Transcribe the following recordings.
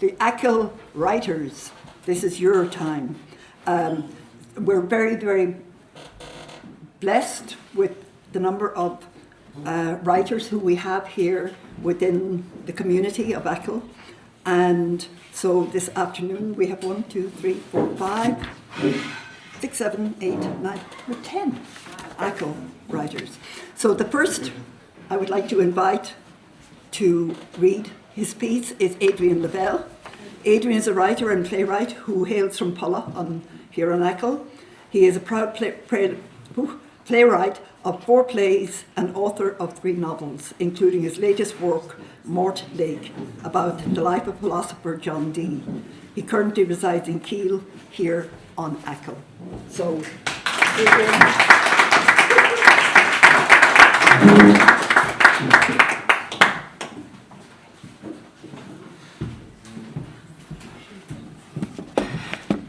the Achill Writers. This is your time. We're very, very blessed with the number of writers who we have here within the community of Achill. And so this afternoon we have 1, 2, 3, 4, 5, 6, 7, 8, 9, 10 Achill writers. So the first I would like to invite to read his piece is Adrian Lavelle. Adrian is a writer and playwright who hails from Pulla here on Achill. He is a proud playwright of 4 plays and author of 3 novels, including his latest work, Mort Lake, about the life of philosopher John Deane. He currently resides in Kiel, here on Achill. So, Adrian.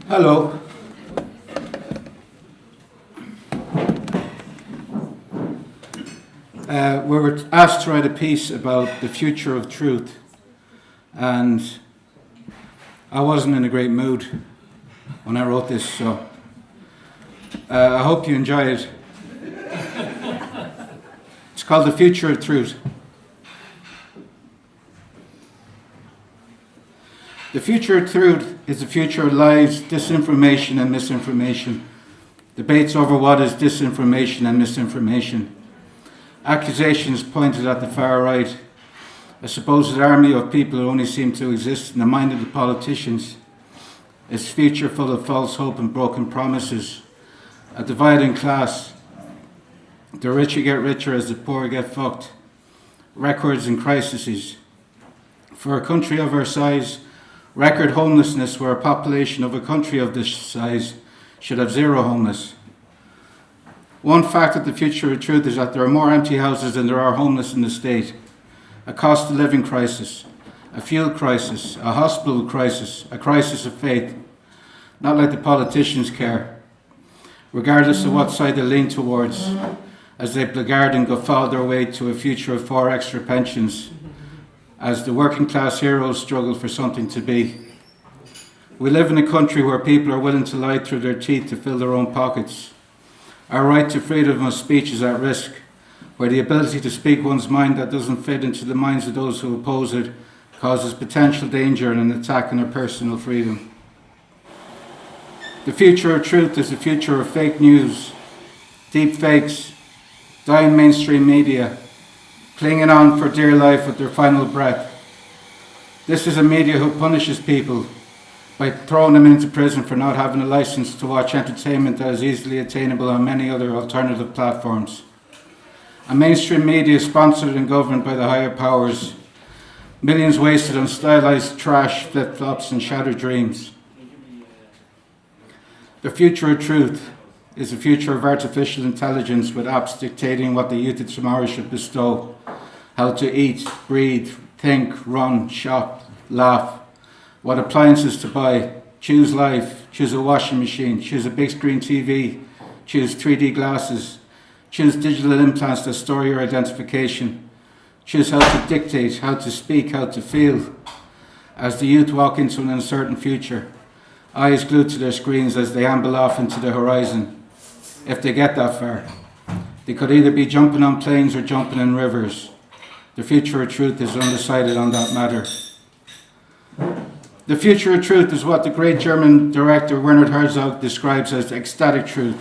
Hello. We were asked to write a piece about the future of truth, and I wasn't in a great mood when I wrote this, so I hope you enjoy it. It's called The Future of Truth. The future of truth is the future of lies, disinformation and misinformation. Debates over what is disinformation and misinformation. Accusations pointed at the far right. A supposed army of people who only seem to exist in the mind of the politicians. Its future full of false hope and broken promises. A dividing class. The richer get richer as the poor get fucked. Records and crises. For a country of our size, record homelessness where a population of a country of this size should have 0 homeless. One fact of the future of truth is that there are more empty houses than there are homeless in the state. A cost of living crisis, a fuel crisis, a hospital crisis, a crisis of faith. Not like the politicians care, regardless of what side they lean towards, as they blackguard and guffaw their way to a future of 4 extra pensions, as the working class heroes struggle for something to be. We live in a country where people are willing to lie through their teeth to fill their own pockets. Our right to freedom of speech is at risk, where the ability to speak one's mind that doesn't fit into the minds of those who oppose it causes potential danger and an attack on our personal freedom. The future of truth is the future of fake news, deep fakes, dying mainstream media, clinging on for dear life with their final breath. This is a media who punishes people by throwing them into prison for not having a license to watch entertainment that is easily attainable on many other alternative platforms. A mainstream media sponsored and governed by the higher powers. Millions wasted on stylized trash, flip-flops and shattered dreams. The future of truth is the future of artificial intelligence with apps dictating what the youth of tomorrow should bestow. How to eat, breathe, think, run, shop, laugh. What appliances to buy. Choose life. Choose a washing machine. Choose a big screen TV. Choose 3D glasses. Choose digital implants that store your identification. Choose how to dictate, how to speak, how to feel. As the youth walk into an uncertain future, eyes glued to their screens as they amble off into the horizon. If they get that far, they could either be jumping on planes or jumping in rivers. The future of truth is undecided on that matter. The future of truth is what the great German director Werner Herzog describes as ecstatic truth,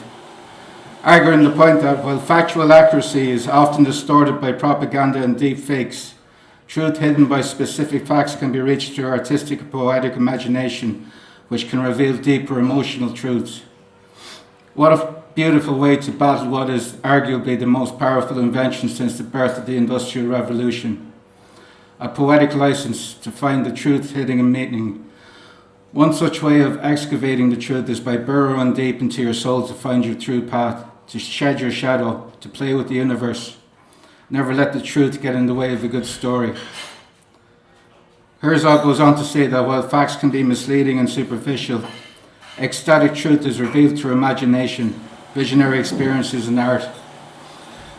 arguing the point that while factual accuracy is often distorted by propaganda and deep fakes, truth hidden by specific facts can be reached through artistic and poetic imagination, which can reveal deeper emotional truths. What a beautiful way to battle what is arguably the most powerful invention since the birth of the Industrial Revolution. A poetic license to find the truth hidden in meaning. One such way of excavating the truth is by burrowing deep into your soul to find your true path, to shed your shadow, to play with the universe. Never let the truth get in the way of a good story. Herzog goes on to say that while facts can be misleading and superficial, ecstatic truth is revealed through imagination, visionary experiences and art.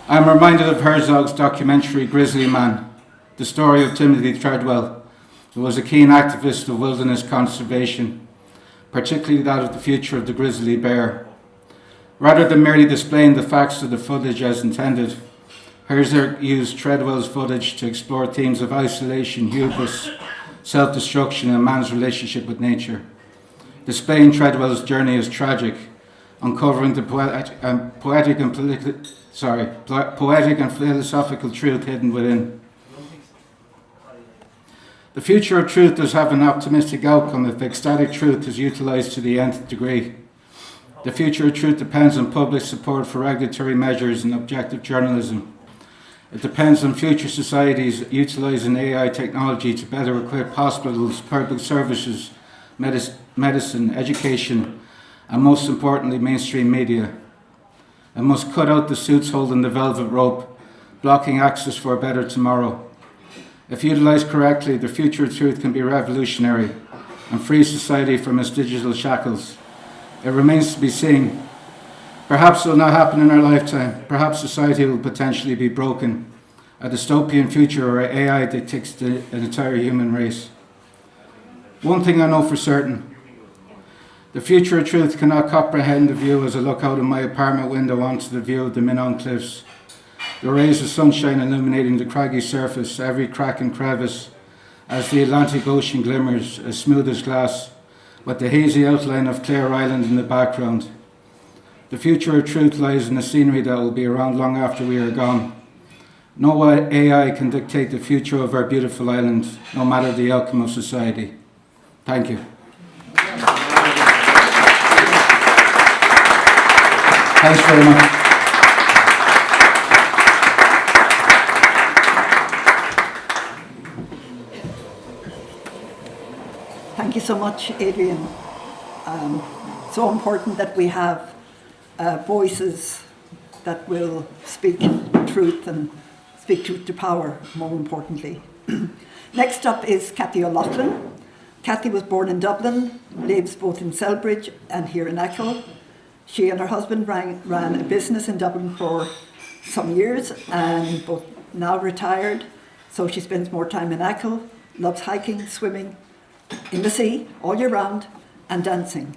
I'm reminded of Herzog's documentary Grizzly Man, the story of Timothy Treadwell, who was a keen activist of wilderness conservation, particularly that of the future of the grizzly bear. Rather than merely displaying the facts of the footage as intended, Herzog used Treadwell's footage to explore themes of isolation, hubris, self-destruction, and man's relationship with nature, displaying Treadwell's journey as tragic, uncovering the poetic and philosophical truth hidden within. The future of truth does have an optimistic outcome if ecstatic truth is utilised to the nth degree. The future of truth depends on public support for regulatory measures and objective journalism. It depends on future societies utilising AI technology to better equip hospitals, public services, medicine, education, and most importantly, mainstream media. It must cut out the suits holding the velvet rope, blocking access for a better tomorrow. If utilised correctly, the future of truth can be revolutionary and free society from its digital shackles. It remains to be seen. Perhaps it will not happen in our lifetime. Perhaps society will potentially be broken. A dystopian future where AI dictates an entire human race. One thing I know for certain. The future of truth cannot comprehend the view as I look out of my apartment window onto the view of the Minnon Cliffs. The rays of sunshine illuminating the craggy surface, every crack and crevice, as the Atlantic Ocean glimmers as smooth as glass, with the hazy outline of Clare Island in the background. The future of truth lies in the scenery that will be around long after we are gone. No AI can dictate the future of our beautiful island, no matter the outcome of society. Thank you. Thanks very much. Thank you so much, Adrian. So important that we have voices that will speak truth and speak truth to power, more importantly. Next up is Cathy O'Loughlin. Cathy was born in Dublin, lives both in Selbridge and here in Achill. She and her husband ran a business in Dublin for some years and both now retired, so she spends more time in Achill, loves hiking, swimming in the sea all year round and dancing.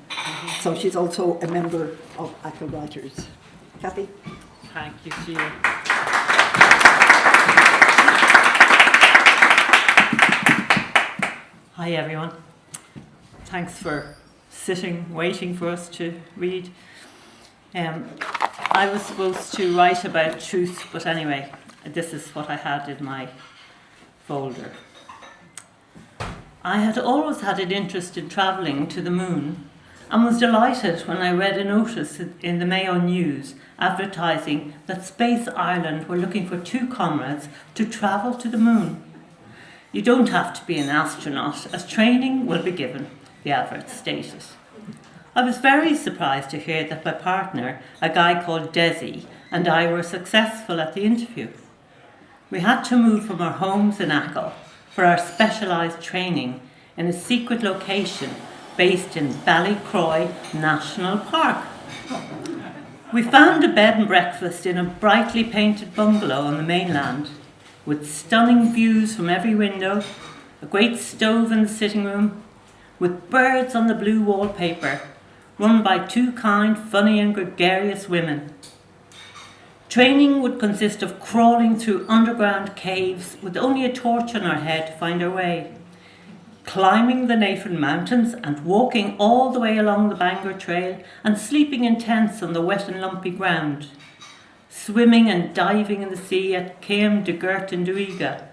So she's also a member of Achill Writers. Cathy? Thank you, Sheila. Hi everyone. Thanks for sitting, waiting for us to read. I was supposed to write about truth, but anyway, this is what I had in my folder. I had always had an interest in travelling to the moon and was delighted when I read a notice in the Mayo News advertising that Space Ireland were looking for 2 comrades to travel to the moon. You don't have to be an astronaut, as training will be given, the advert stated. I was very surprised to hear that my partner, a guy called Desi, and I were successful at the interview. We had to move from our homes in Achill for our specialised training in a secret location based in Ballycroy National Park. We found a bed and breakfast in a brightly painted bungalow on the mainland, with stunning views from every window, a great stove in the sitting room, with birds on the blue wallpaper, run by 2 kind, funny and gregarious women. Training would consist of crawling through underground caves with only a torch on our head to find our way, climbing the Nathan Mountains and walking all the way along the Bangor Trail and sleeping in tents on the wet and lumpy ground, swimming and diving in the sea at Céim de Gurt in Duiga.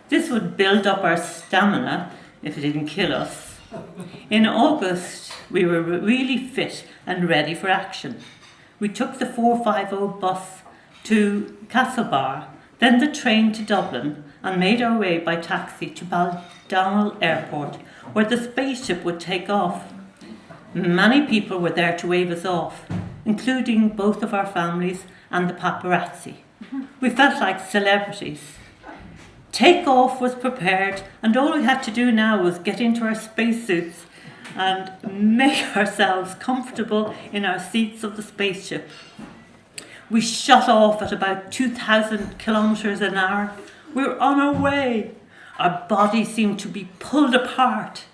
This would build up our stamina if it didn't kill us. In August, we were really fit and ready for action. We took the 450 bus to Castlebar, then the train to Dublin, and made our way by taxi to Baldonnel Airport, where the spaceship would take off. Many people were there to wave us off, including both of our families and the paparazzi. We felt like celebrities. Takeoff was prepared, and all we had to do now was get into our spacesuits and make ourselves comfortable in our seats of the spaceship. We shot off at about 2,000 kilometres an hour. We were on our way. Our bodies seemed to be pulled apart.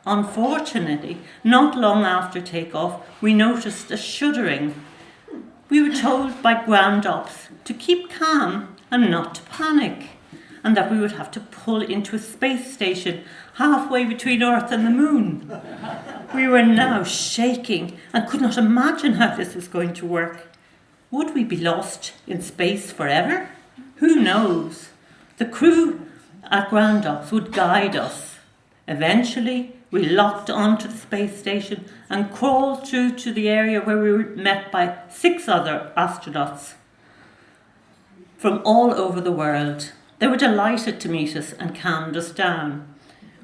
Unfortunately, not long after takeoff, we noticed a shuddering. We were told by ground ops to keep calm and not to panic, and that we would have to pull into a space station halfway between Earth and the Moon. We were now shaking and could not imagine how this was going to work. Would we be lost in space forever? Who knows? The crew at ground ops would guide us. Eventually, we locked onto the space station and crawled through to the area where we were met by 6 other astronauts from all over the world. They were delighted to meet us and calmed us down.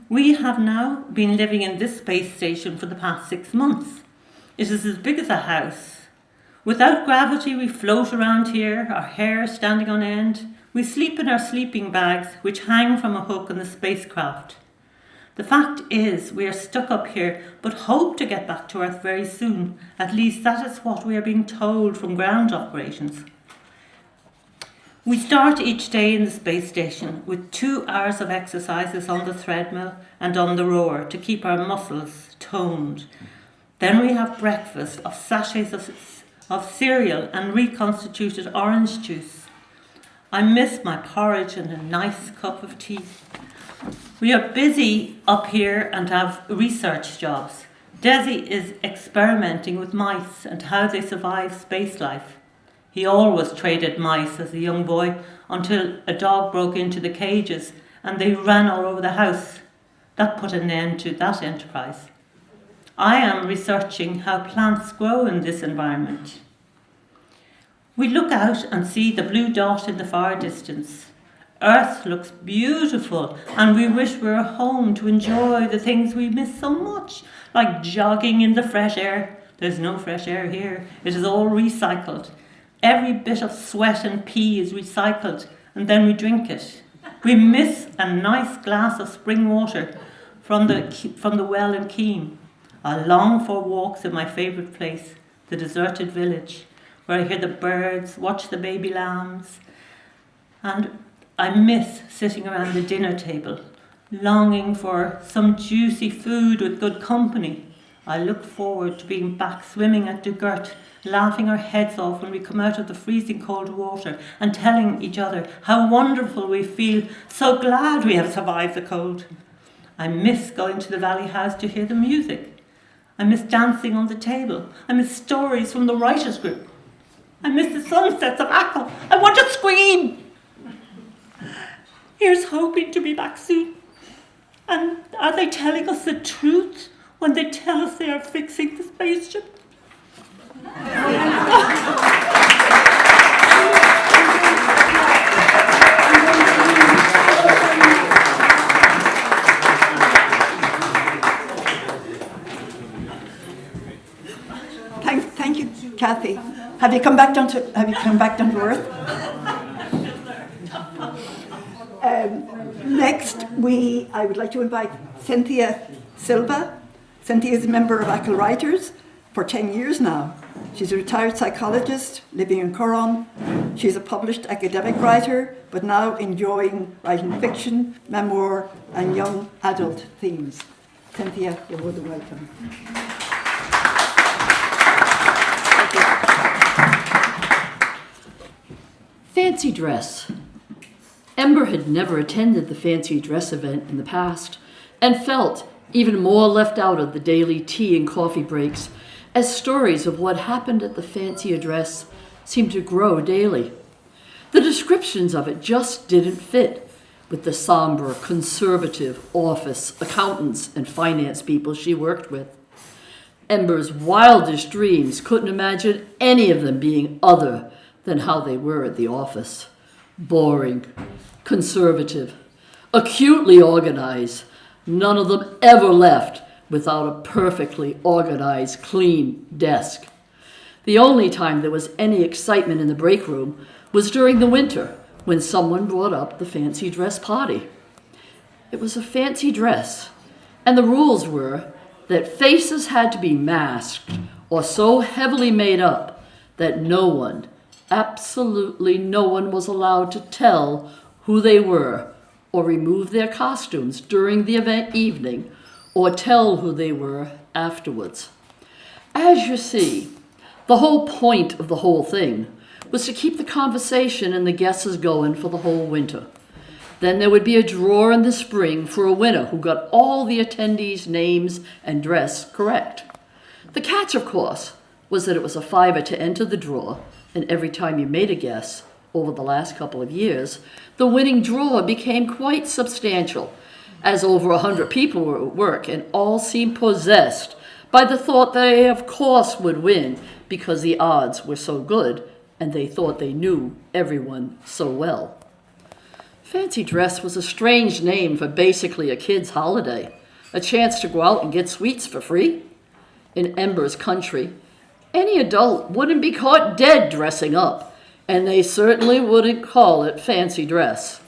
We have now been living in this space station for the past 6 months. It is as big as a house. Without gravity, we float around here, our hair standing on end. We sleep in our sleeping bags, which hang from a hook in the spacecraft. The fact is, we are stuck up here, but hope to get back to Earth very soon. At least that is what we are being told from ground operations. We start each day in the space station with 2 hours of exercises on the treadmill and on the rower to keep our muscles toned. Then we have breakfast of sachets of cereal and reconstituted orange juice. I miss my porridge and a nice cup of tea. We are busy up here and have research jobs. Desi is experimenting with mice and how they survive space life. He always traded mice as a young boy until a dog broke into the cages and they ran all over the house. That put an end to that enterprise. I am researching how plants grow in this environment. We look out and see the blue dot in the far distance. Earth looks beautiful and we wish we were home to enjoy the things we miss so much, like jogging in the fresh air. There's no fresh air here. It is all recycled. Every bit of sweat and pee is recycled and then we drink it. We miss a nice glass of spring water from the well in Keene. I long for walks in my favourite place, the deserted village, where I hear the birds, watch the baby lambs, and I miss sitting around the dinner table, longing for some juicy food with good company. I look forward to being back swimming at Dugert, laughing our heads off when we come out of the freezing cold water and telling each other how wonderful we feel, so glad we have survived the cold. I miss going to the Valley House to hear the music. I miss dancing on the table. I miss stories from the writers' group. I miss the sunsets of Achill. I want to scream. Here's hoping to be back soon. And are they telling us the truth when they tell us they are fixing the spaceship? Thank you, Kathy. Have you come back down to Earth? Next, I would like to invite Cynthia Silva. Cynthia is a member of Achill Writers for 10 years now. She's a retired psychologist living in Coron. She's a published academic writer, but now enjoying writing fiction, memoir, and young adult themes. Cynthia, you're more than welcome. Fancy dress. Ember had never attended the fancy dress event in the past and felt even more left out of the daily tea and coffee breaks as stories of what happened at the fancy address seemed to grow daily. The descriptions of it just didn't fit with the somber, conservative office, accountants, and finance people she worked with. Ember's wildest dreams couldn't imagine any of them being other than how they were at the office. Boring, conservative, acutely organized. None of them ever left without a perfectly organized, clean desk. The only time there was any excitement in the break room was during the winter when someone brought up the fancy dress party. It was a fancy dress, and the rules were that faces had to be masked or so heavily made up that no one, absolutely no one, was allowed to tell who they were or remove their costumes during the event evening, or tell who they were afterwards. As you see, the whole point of the whole thing was to keep the conversation and the guesses going for the whole winter. Then there would be a draw in the spring for a winner who got all the attendees' names and dress correct. The catch, of course, was that it was a $5 to enter the draw, and every time you made a guess over the last couple of years, the winning draw became quite substantial, as over 100 people were at work and all seemed possessed by the thought that they of course would win because the odds were so good and they thought they knew everyone so well. Fancy dress was a strange name for basically a kid's holiday, a chance to go out and get sweets for free. In Ember's country, any adult wouldn't be caught dead dressing up, and they certainly wouldn't call it fancy dress.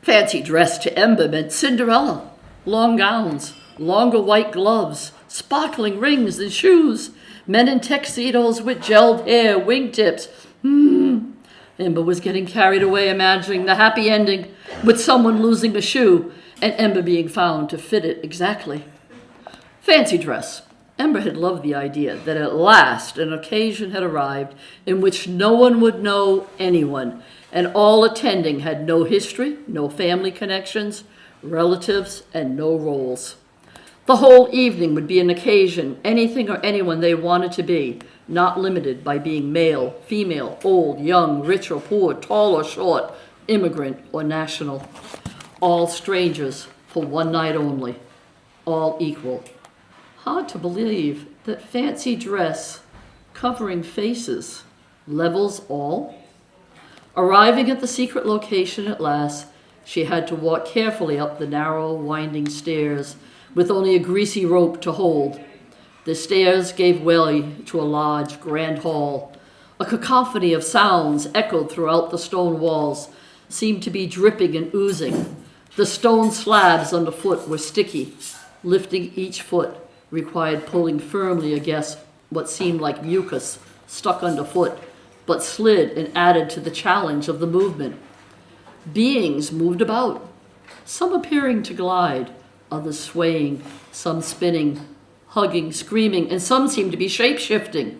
Fancy dress to Ember meant Cinderella, long gowns, longer white gloves, sparkling rings and shoes, men in tuxedos with gelled hair, wingtips. Ember was getting carried away imagining the happy ending with someone losing a shoe and Ember being found to fit it exactly. Fancy dress. Ember had loved the idea that at last an occasion had arrived in which no one would know anyone, and all attending had no history, no family connections, relatives, and no roles. The whole evening would be an occasion, anything or anyone they wanted to be, not limited by being male, female, old, young, rich or poor, tall or short, immigrant or national. All strangers for one night only, all equal. Hard to believe that fancy dress, covering faces, levels all. Arriving at the secret location at last, she had to walk carefully up the narrow, winding stairs with only a greasy rope to hold. The stairs gave way to a large, grand hall. A cacophony of sounds echoed throughout the stone walls, seemed to be dripping and oozing. The stone slabs underfoot were sticky. Lifting each foot required pulling firmly against what seemed like mucus stuck underfoot, but slid and added to the challenge of the movement. Beings moved about, some appearing to glide, others swaying, some spinning, hugging, screaming, and some seemed to be shape-shifting.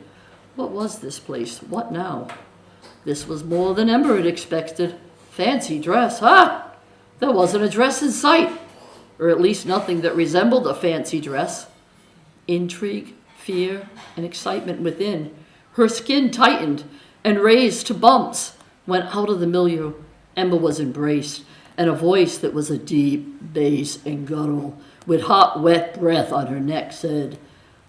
What was this place? What now? This was more than Ember had expected. Fancy dress, huh? There wasn't a dress in sight, or at least nothing that resembled a fancy dress. Intrigue, fear, and excitement within. Her skin tightened and raised to bumps. When out of the milieu, Ember was embraced, and a voice that was a deep bass and guttural, with hot, wet breath on her neck, said,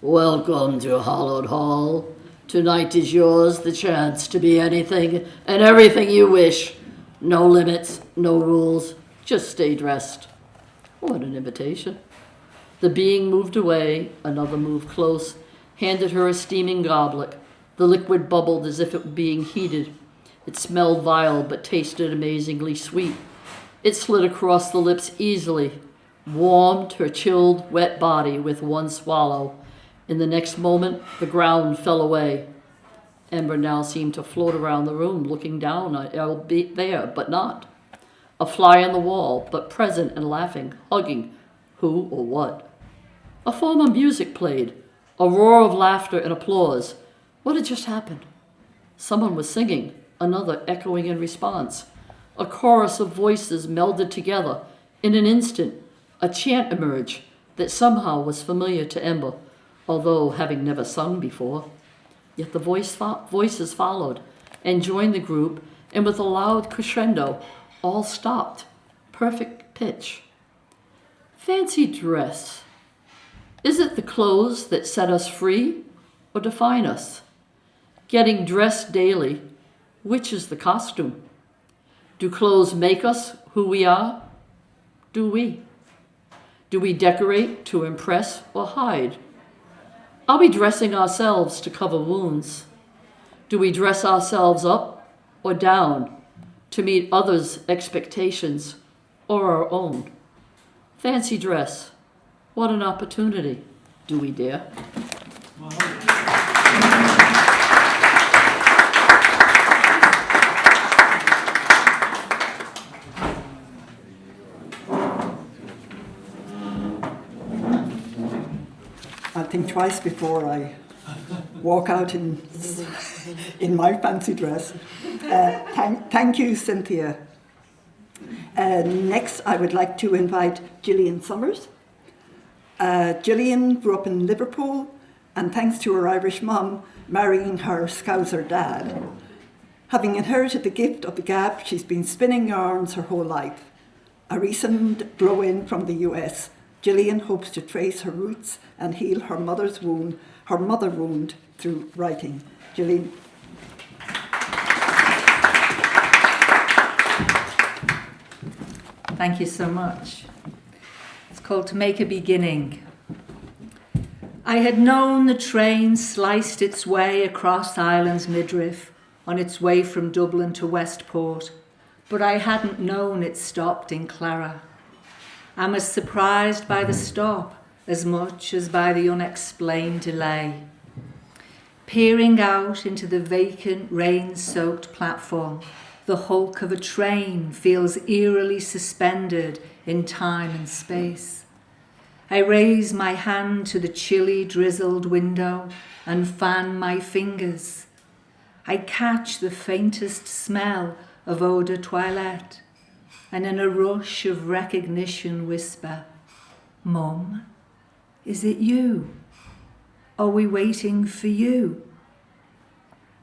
"Welcome to Hallowed Hall. Tonight is yours, the chance to be anything and everything you wish. No limits, no rules, just stay dressed." What an invitation. The being moved away, another moved close, handed her a steaming goblet. The liquid bubbled as if it were being heated. It smelled vile, but tasted amazingly sweet. It slid across the lips easily, warmed her chilled, wet body with one swallow. In the next moment, the ground fell away. Ember now seemed to float around the room, looking down, albeit there, but not. A fly on the wall, but present and laughing, hugging who or what. A form of music played, a roar of laughter and applause. What had just happened? Someone was singing, another echoing in response. A chorus of voices melded together. In an instant, a chant emerged that somehow was familiar to Ember, although having never sung before. Yet the voices followed and joined the group, and with a loud crescendo, all stopped. Perfect pitch. Fancy dress. Is it the clothes that set us free or define us? Getting dressed daily, which is the costume? Do clothes make us who we are? Do we? Do we decorate to impress or hide? Are we dressing ourselves to cover wounds? Do we dress ourselves up or down to meet others' expectations or our own? Fancy dress. What an opportunity. Do we dare? I'll think twice before I walk out in my fancy dress. Thank you, Cynthia. Next, I would like to invite Gillian Summers. Gillian grew up in Liverpool, and thanks to her Irish mum marrying her Scouser dad. Having inherited the gift of the gab, she's been spinning yarns her whole life. A recent blow-in from the US, Gillian hopes to trace her roots and heal her mother wound through writing. Gillian. Thank you so much. It's called To Make a Beginning. I had known the train sliced its way across Ireland's midriff on its way from Dublin to Westport, but I hadn't known it stopped in Clara. I'm as surprised by the stop as much as by the unexplained delay. Peering out into the vacant, rain-soaked platform, the hulk of a train feels eerily suspended in time and space. I raise my hand to the chilly, drizzled window and fan my fingers. I catch the faintest smell of eau de toilette, and in a rush of recognition whisper, "Mum, is it you? Are we waiting for you?"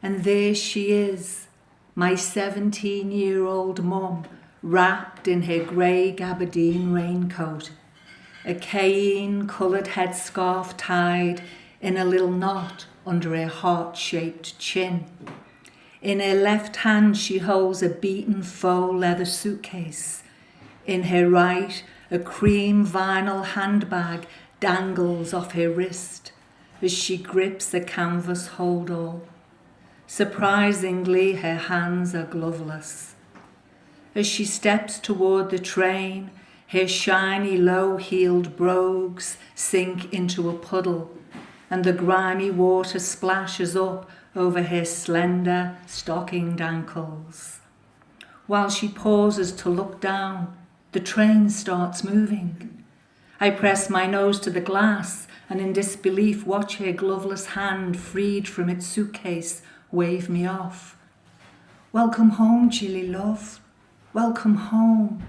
And there she is, my 17-year-old mum, wrapped in her grey gabardine raincoat, a cayenne-coloured headscarf tied in a little knot under her heart-shaped chin. In her left hand she holds a beaten faux leather suitcase. In her right, a cream vinyl handbag dangles off her wrist as she grips a canvas holdall. Surprisingly, her hands are gloveless. As she steps toward the train, her shiny low-heeled brogues sink into a puddle, and the grimy water splashes up over her slender, stockinged ankles. While she pauses to look down, the train starts moving. I press my nose to the glass and in disbelief watch her gloveless hand, freed from its suitcase, wave me off. "Welcome home, Gilly, love. Welcome home."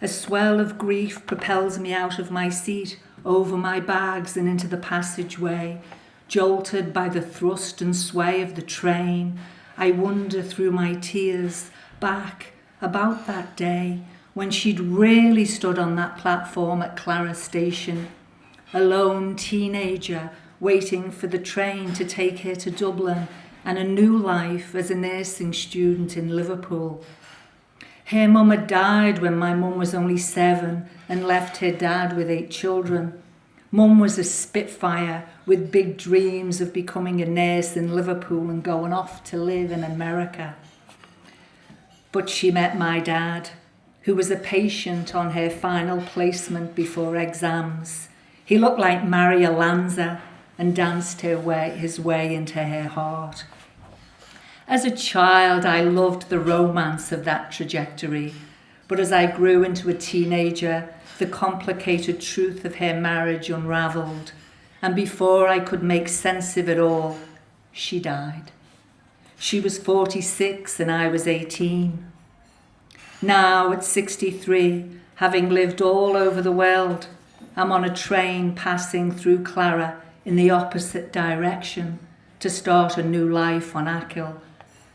A swell of grief propels me out of my seat, over my bags and into the passageway. Jolted by the thrust and sway of the train, I wander through my tears back about that day when she'd really stood on that platform at Clara Station, a lone teenager waiting for the train to take her to Dublin and a new life as a nursing student in Liverpool. Her mum had died when my mum was only 7 and left her dad with 8 children. Mum was a spitfire with big dreams of becoming a nurse in Liverpool and going off to live in America. But she met my dad, who was a patient on her final placement before exams. He looked like Maria Lanza and danced his way into her heart. As a child, I loved the romance of that trajectory, but as I grew into a teenager, the complicated truth of her marriage unravelled, and before I could make sense of it all, she died. She was 46 and I was 18. Now, at 63, having lived all over the world, I'm on a train passing through Clara in the opposite direction to start a new life on Achill,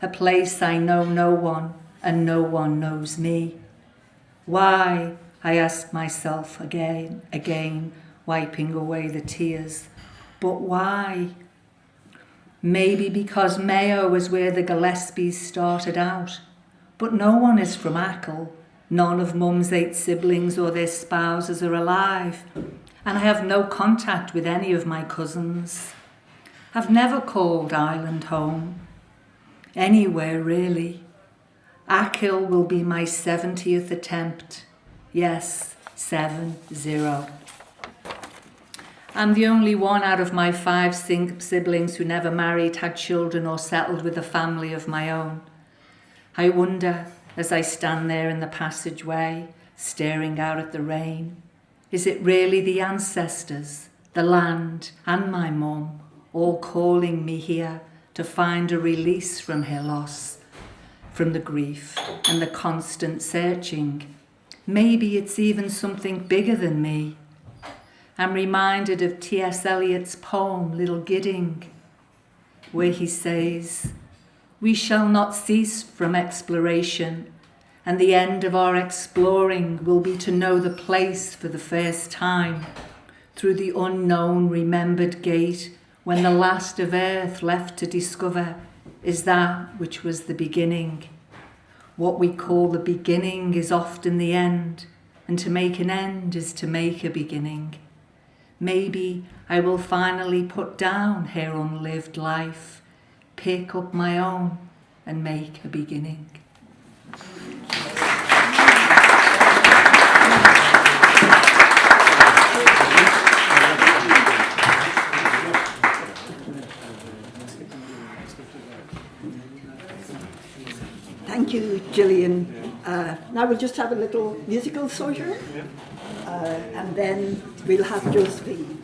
a place I know no one and no one knows me. Why? I ask myself again, wiping away the tears. But why? Maybe because Mayo is where the Gillespies started out. But no one is from Achill. None of Mum's 8 siblings or their spouses are alive. And I have no contact with any of my cousins. I've never called Ireland home. Anywhere, really. Achill will be my 70th attempt. Yes, 7-0. I'm the only one out of my 5 siblings who never married, had children, or settled with a family of my own. I wonder, as I stand there in the passageway, staring out at the rain, is it really the ancestors, the land and my mum, all calling me here to find a release from her loss, from the grief and the constant searching. Maybe it's even something bigger than me. I'm reminded of T.S. Eliot's poem, Little Gidding, where he says, "We shall not cease from exploration, and the end of our exploring will be to know the place for the first time, through the unknown remembered gate, when the last of earth left to discover is that which was the beginning. What we call the beginning is often the end, and to make an end is to make a beginning. Maybe I will finally put down her unlived life, pick up my own, and make a beginning." Thank you, Gillian. Now we'll just have a little musical sojourn, and then we'll have Josephine.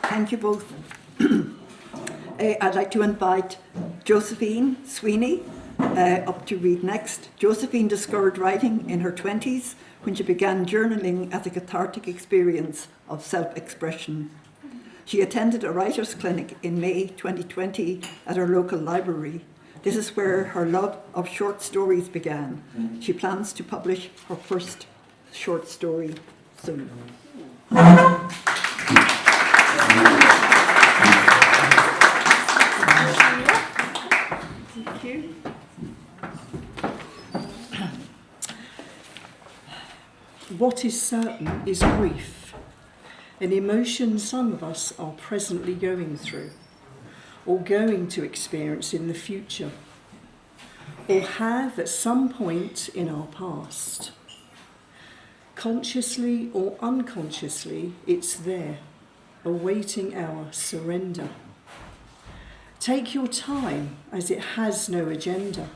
Thank you both. I'd like to invite Josephine Sweeney up to read next. Josephine discovered writing in her 20s when she began journaling as a cathartic experience of self-expression. She attended a writer's clinic in May 2020 at her local library. This is where her love of short stories began. She plans to publish her first short story soon. Thank you. What is certain is grief, an emotion some of us are presently going through, or going to experience in the future, or have at some point in our past. Consciously or unconsciously, it's there, awaiting our surrender. Take your time, as it has no agenda,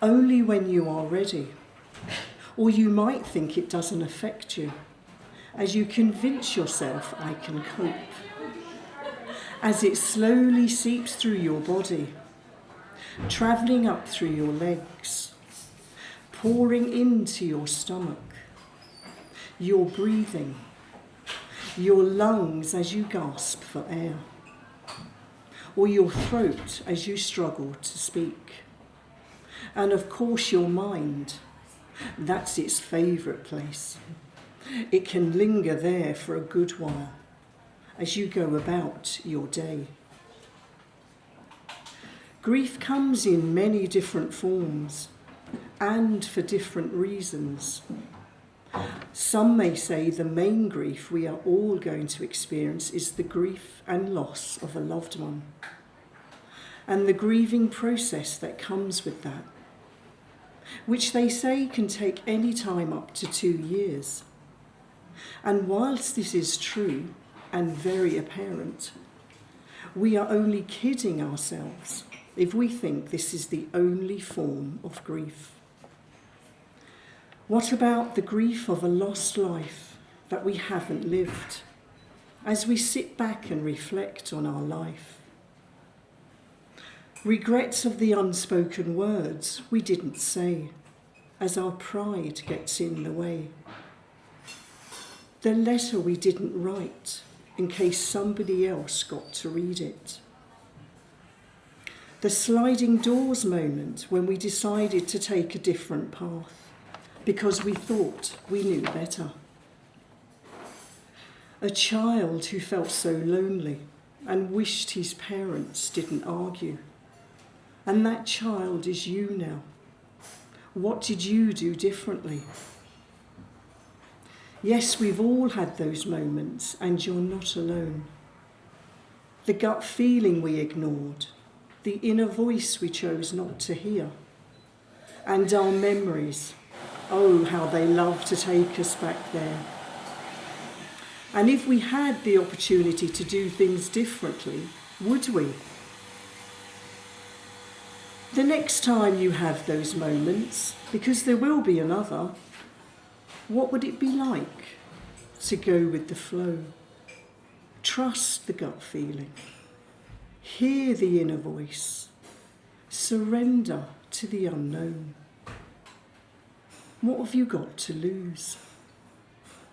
only when you are ready. Or you might think it doesn't affect you, as you convince yourself I can cope. As it slowly seeps through your body, travelling up through your legs, pouring into your stomach, your breathing, your lungs as you gasp for air, or your throat as you struggle to speak. And of course your mind, that's its favourite place. It can linger there for a good while as you go about your day. Grief comes in many different forms and for different reasons. Some may say the main grief we are all going to experience is the grief and loss of a loved one, and the grieving process that comes with that, which they say can take any time up to 2 years. And whilst this is true and very apparent, we are only kidding ourselves if we think this is the only form of grief. What about the grief of a lost life that we haven't lived, as we sit back and reflect on our life? Regrets of the unspoken words we didn't say, as our pride gets in the way. The letter we didn't write, in case somebody else got to read it. The sliding doors moment when we decided to take a different path, because we thought we knew better. A child who felt so lonely and wished his parents didn't argue. And that child is you now. What did you do differently? Yes, we've all had those moments, and you're not alone. The gut feeling we ignored, the inner voice we chose not to hear, and our memories. Oh, how they love to take us back there. And if we had the opportunity to do things differently, would we? The next time you have those moments, because there will be another, what would it be like to go with the flow? Trust the gut feeling. Hear the inner voice. Surrender to the unknown. What have you got to lose?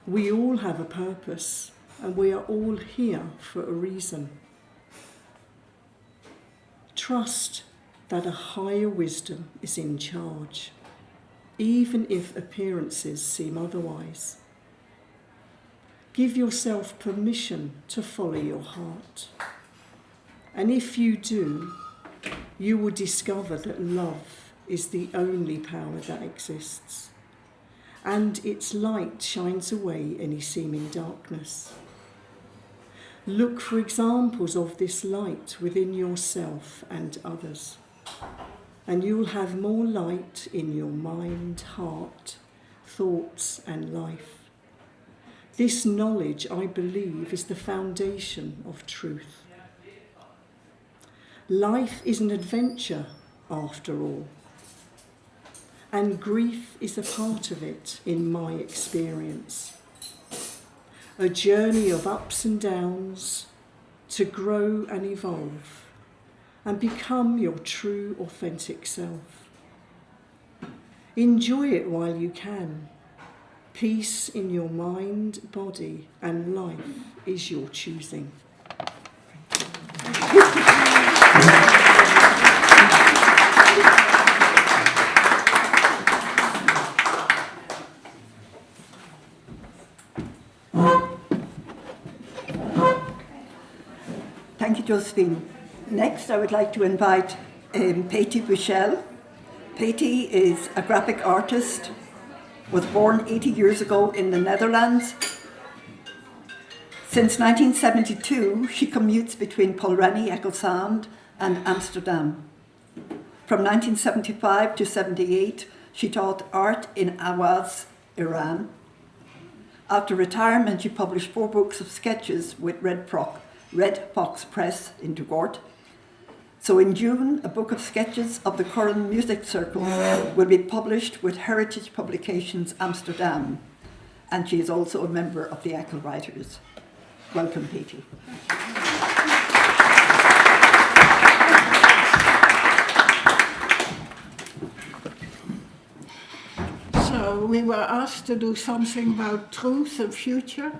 We all have a purpose, and we are all here for a reason. Trust that a higher wisdom is in charge, even if appearances seem otherwise. Give yourself permission to follow your heart. And if you do, you will discover that love is the only power that exists, and its light shines away any seeming darkness. Look for examples of this light within yourself and others, and you will have more light in your mind, heart, thoughts, and life. This knowledge, I believe, is the foundation of truth. Life is an adventure, after all, and grief is a part of it in my experience. A journey of ups and downs to grow and evolve, and become your true, authentic self. Enjoy it while you can. Peace in your mind, body, and life is your choosing. Thank you, Josephine. Next, I would like to invite Patty Bushell. Patty is a graphic artist, was born 80 years ago in the Netherlands. Since 1972, she commutes between Polreni, Ecclesand, and Amsterdam. From 1975 to 78, she taught art in Awaz, Iran. After retirement, she published 4 books of sketches with Red Fox Press in Dugort. So in June, a book of sketches of the Curran Music Circle will be published with Heritage Publications Amsterdam. And she is also a member of the Achill Writers. Welcome, Patty. So we were asked to do something about truth and future.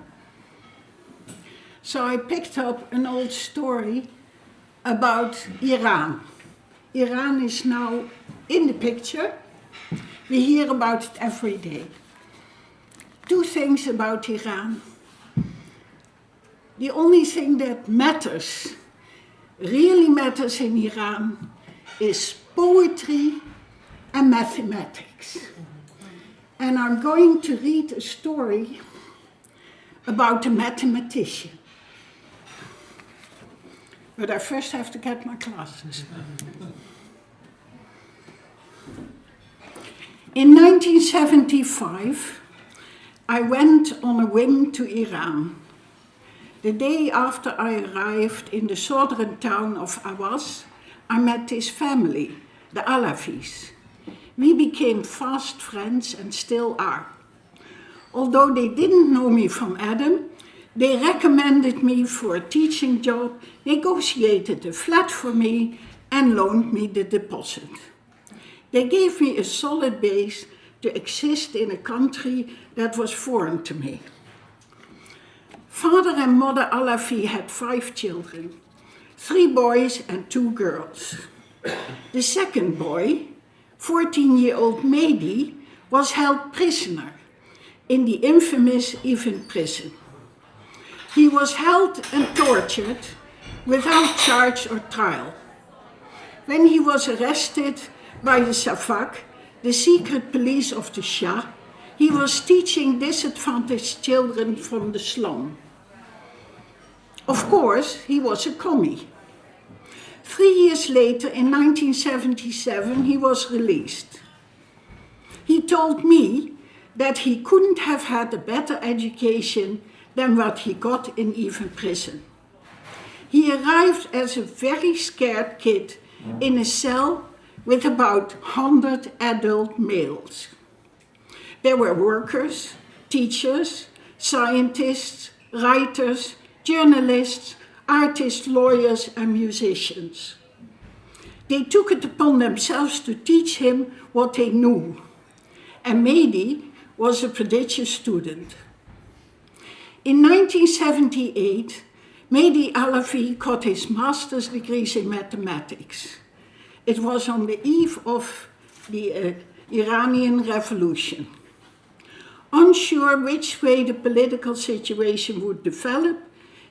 So I picked up an old story about Iran. Iran is now in the picture. We hear about it every day. 2 things about Iran. The only thing that matters, really matters in Iran, is poetry and mathematics. And I'm going to read a story about a mathematician. But I first have to get my glasses. In 1975, I went on a whim to Iran. The day after I arrived in the southern town of Awaz, I met his family, the Alawis. We became fast friends and still are. Although they didn't know me from Adam, they recommended me for a teaching job, negotiated a flat for me, and loaned me the deposit. They gave me a solid base to exist in a country that was foreign to me. Father and Mother Alafi had 5 children, 3 boys and 2 girls. The second boy, 14-year-old Mehdi, was held prisoner in the infamous Evin prison. He was held and tortured without charge or trial. When he was arrested by the Savak, the secret police of the Shah, he was teaching disadvantaged children from the slum. Of course, he was a commie. 3 years later, in 1977, he was released. He told me that he couldn't have had a better education than what he got in Evin prison. He arrived as a very scared kid in a cell with about 100 adult males. There were workers, teachers, scientists, writers, journalists, artists, lawyers, and musicians. They took it upon themselves to teach him what they knew. And Mehdi was a prodigious student. In 1978, Mehdi Alafi got his master's degrees in mathematics. It was on the eve of the Iranian Revolution. Unsure which way the political situation would develop,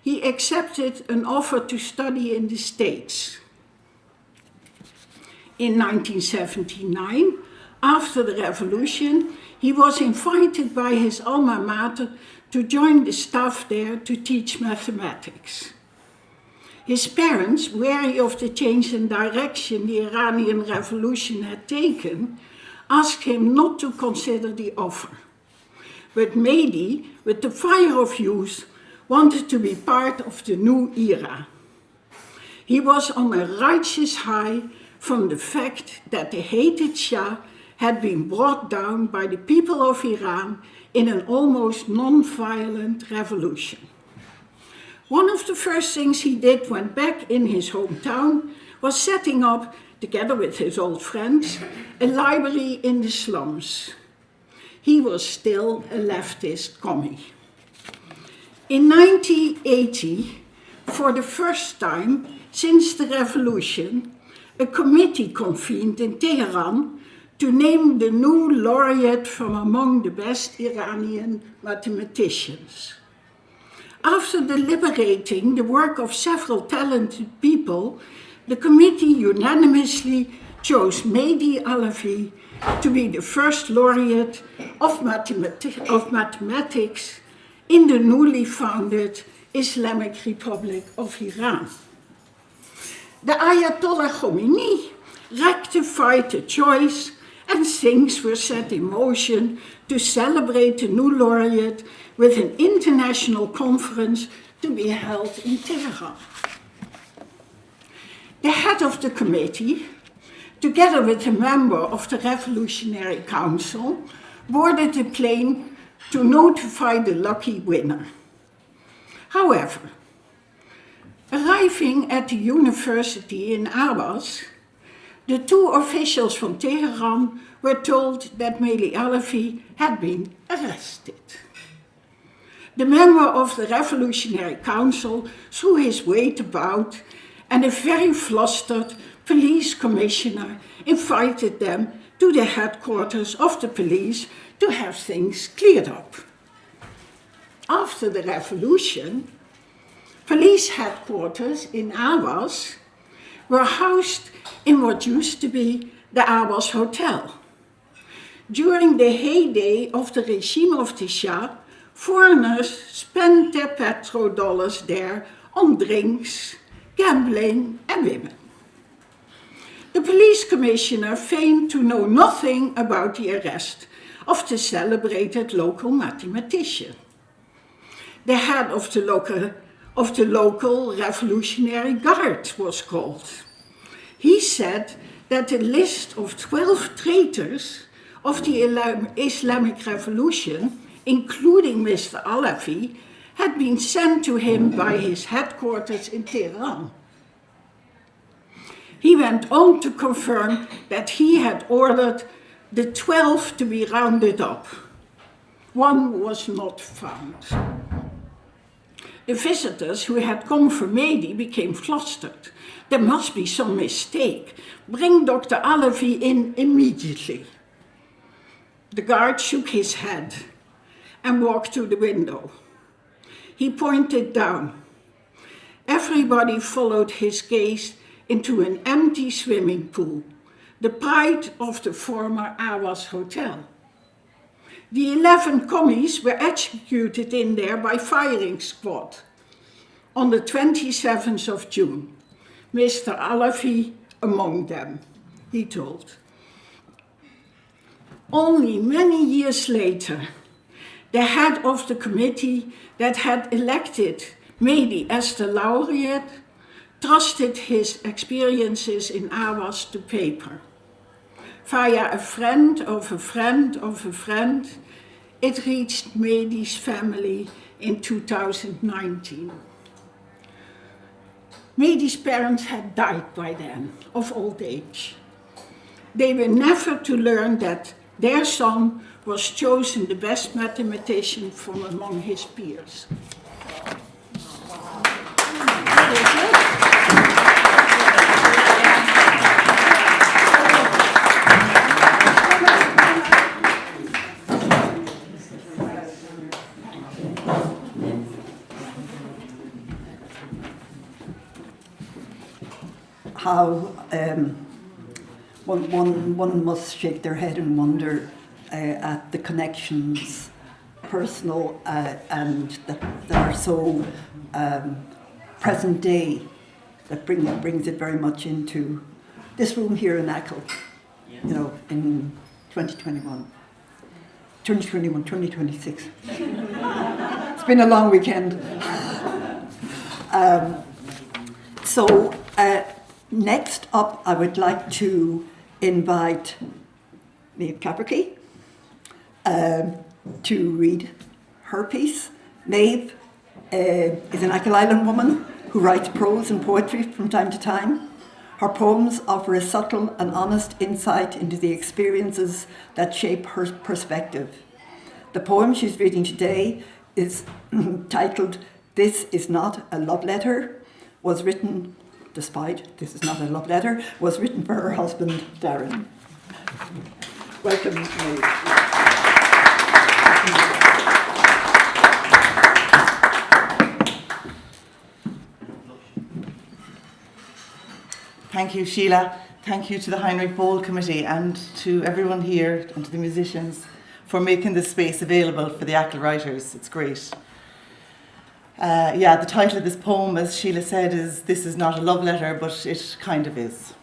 he accepted an offer to study in the States. In 1979, after the revolution, he was invited by his alma mater to join the staff there to teach mathematics. His parents, wary of the change in direction the Iranian Revolution had taken, asked him not to consider the offer. But Mehdi, with the fire of youth, wanted to be part of the new era. He was on a righteous high from the fact that the hated Shah had been brought down by the people of Iran in an almost non-violent revolution. One of the first things he did when back in his hometown was setting up, together with his old friends, a library in the slums. He was still a leftist commie. In 1980, for the first time since the revolution, a committee convened in Tehran to name the new laureate from among the best Iranian mathematicians. After deliberating the work of several talented people, the committee unanimously chose Mehdi Alavi to be the first laureate of mathematics in the newly founded Islamic Republic of Iran. The Ayatollah Khomeini rectified the choice, and things were set in motion to celebrate the new laureate with an international conference to be held in Tehran. The head of the committee, together with a member of the Revolutionary Council, boarded the plane to notify the lucky winner. However, arriving at the university in Abbas, the two officials from Tehran were told that Mehdi Alavi had been arrested. The member of the Revolutionary Council threw his weight about, and a very flustered police commissioner invited them to the headquarters of the police to have things cleared up. After the revolution, police headquarters in Abbas were housed in what used to be the Abbas Hotel. During the heyday of the regime of the Shah, foreigners spent their petrodollars there on drinks, gambling, and women. The police commissioner feigned to know nothing about the arrest of the celebrated local mathematician. The head of the local Revolutionary Guard was called. He said that a list of 12 traitors of the Islamic Revolution, including Mr. Alavi, had been sent to him by his headquarters in Tehran. He went on to confirm that he had ordered the 12 to be rounded up. One was not found. The visitors who had come for Mehdi became flustered. There must be some mistake. Bring Dr. Alavi in immediately. The guard shook his head and walked to the window. He pointed down. Everybody followed his gaze into an empty swimming pool, the pride of the former Abbas Hotel. The 11 commies were executed in there by firing squad on the 27th of June. Mr. Alavi among them, he told. Only many years later, the head of the committee that had elected Mehdi as the laureate trusted his experiences in Abbas to paper. Via a friend of a friend of a friend, it reached Mehdi's family in 2019. Mehdi's parents had died by then, of old age. They were never to learn that their son was chosen the best mathematician from among his peers. How one must shake their head and wonder at the connections, personal and that are so present day, that brings it very much into this room here in Achill, you know, in 2026. It's been a long weekend. Next up, I would like to invite Maeve Caperkey to read her piece. Maeve is an Achill Island woman who writes prose and poetry from time to time. Her poems offer a subtle and honest insight into the experiences that shape her perspective. The poem she's reading today is titled This Is Not a Love Letter, was written for her husband, Darren. Welcome, Maeve. Thank you, Sheila. Thank you to the Heinrich Böll Committee and to everyone here and to the musicians for making this space available for the Achill Writers. It's great. The title of this poem, as Sheila said, is This Is Not a Love Letter, but it kind of is.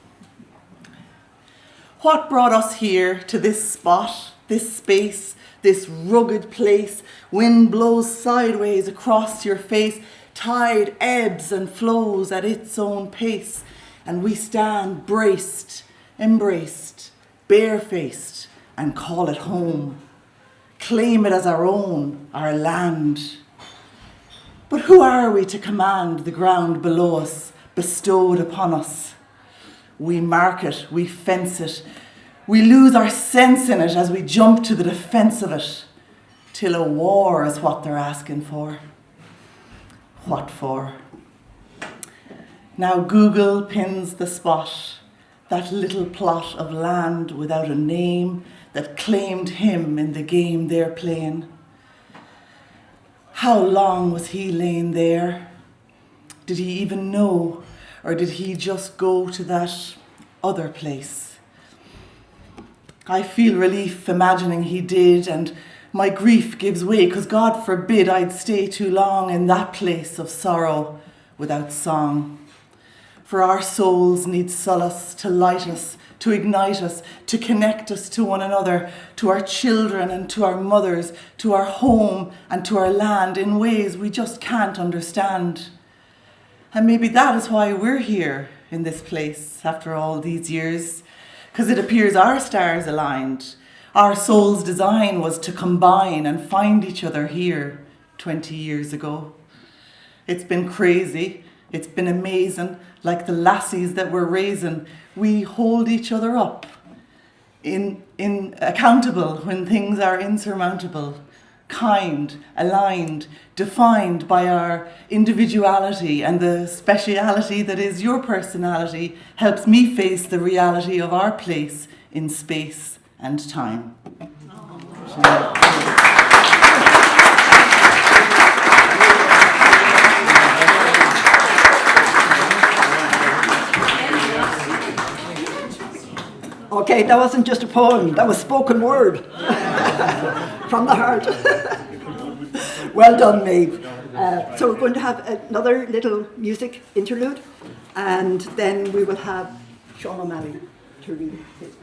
What brought us here to this spot, this space, this rugged place? Wind blows sideways across your face, tide ebbs and flows at its own pace, and we stand braced, embraced, barefaced, and call it home. Claim it as our own, our land. But who are we to command the ground below us, bestowed upon us? We mark it, we fence it, we lose our sense in it as we jump to the defence of it, till a war is what they're asking for. What for? Now Google pins the spot, that little plot of land without a name that claimed him in the game they're playing. How long was he laying there? Did he even know, or did he just go to that other place? I feel relief imagining he did, and my grief gives way, 'cause God forbid I'd stay too long in that place of sorrow without song. For our souls need solace to light us, to ignite us, to connect us to one another, to our children and to our mothers, to our home and to our land in ways we just can't understand. And maybe that is why we're here in this place after all these years, because it appears our stars aligned. Our soul's design was to combine and find each other here 20 years ago. It's been crazy. It's been amazing. Like the lassies that we're raising, we hold each other up in accountable when things are insurmountable, kind, aligned, defined by our individuality, and the speciality that is your personality helps me face the reality of our place in space and time. Okay, that wasn't just a poem, that was spoken word from the heart. Well done, Maeve. So we're going to have another little music interlude, and then we will have Sean O'Malley to read it.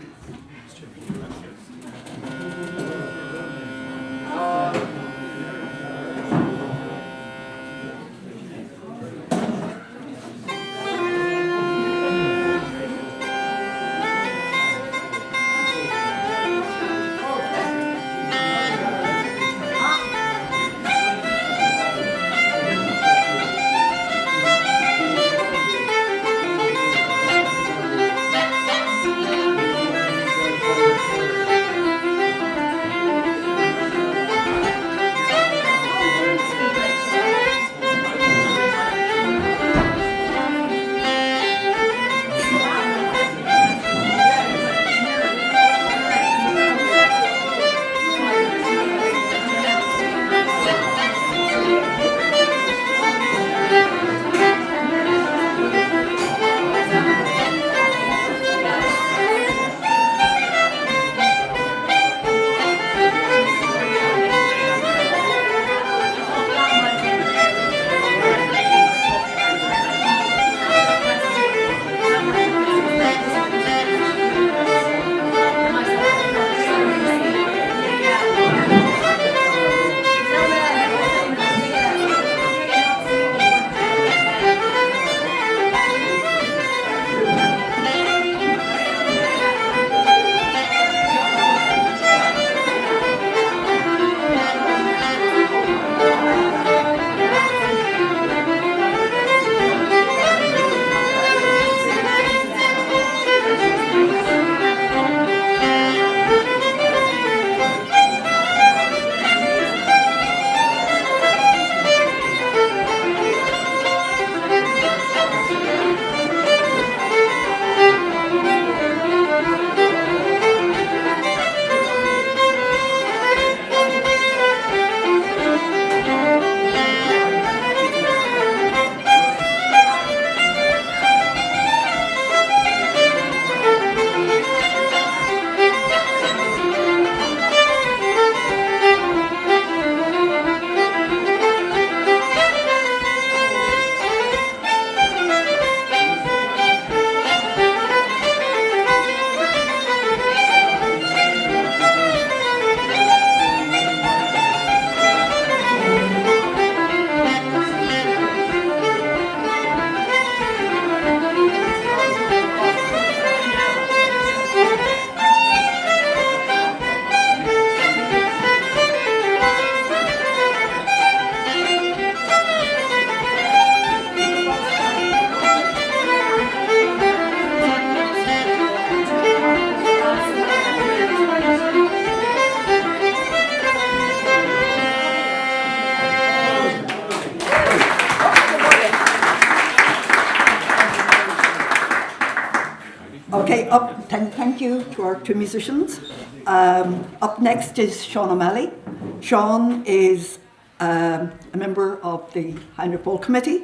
Okay, thank you to our two musicians. Up next is Sean O'Malley. Sean is a member of the Heinrich Böll Committee,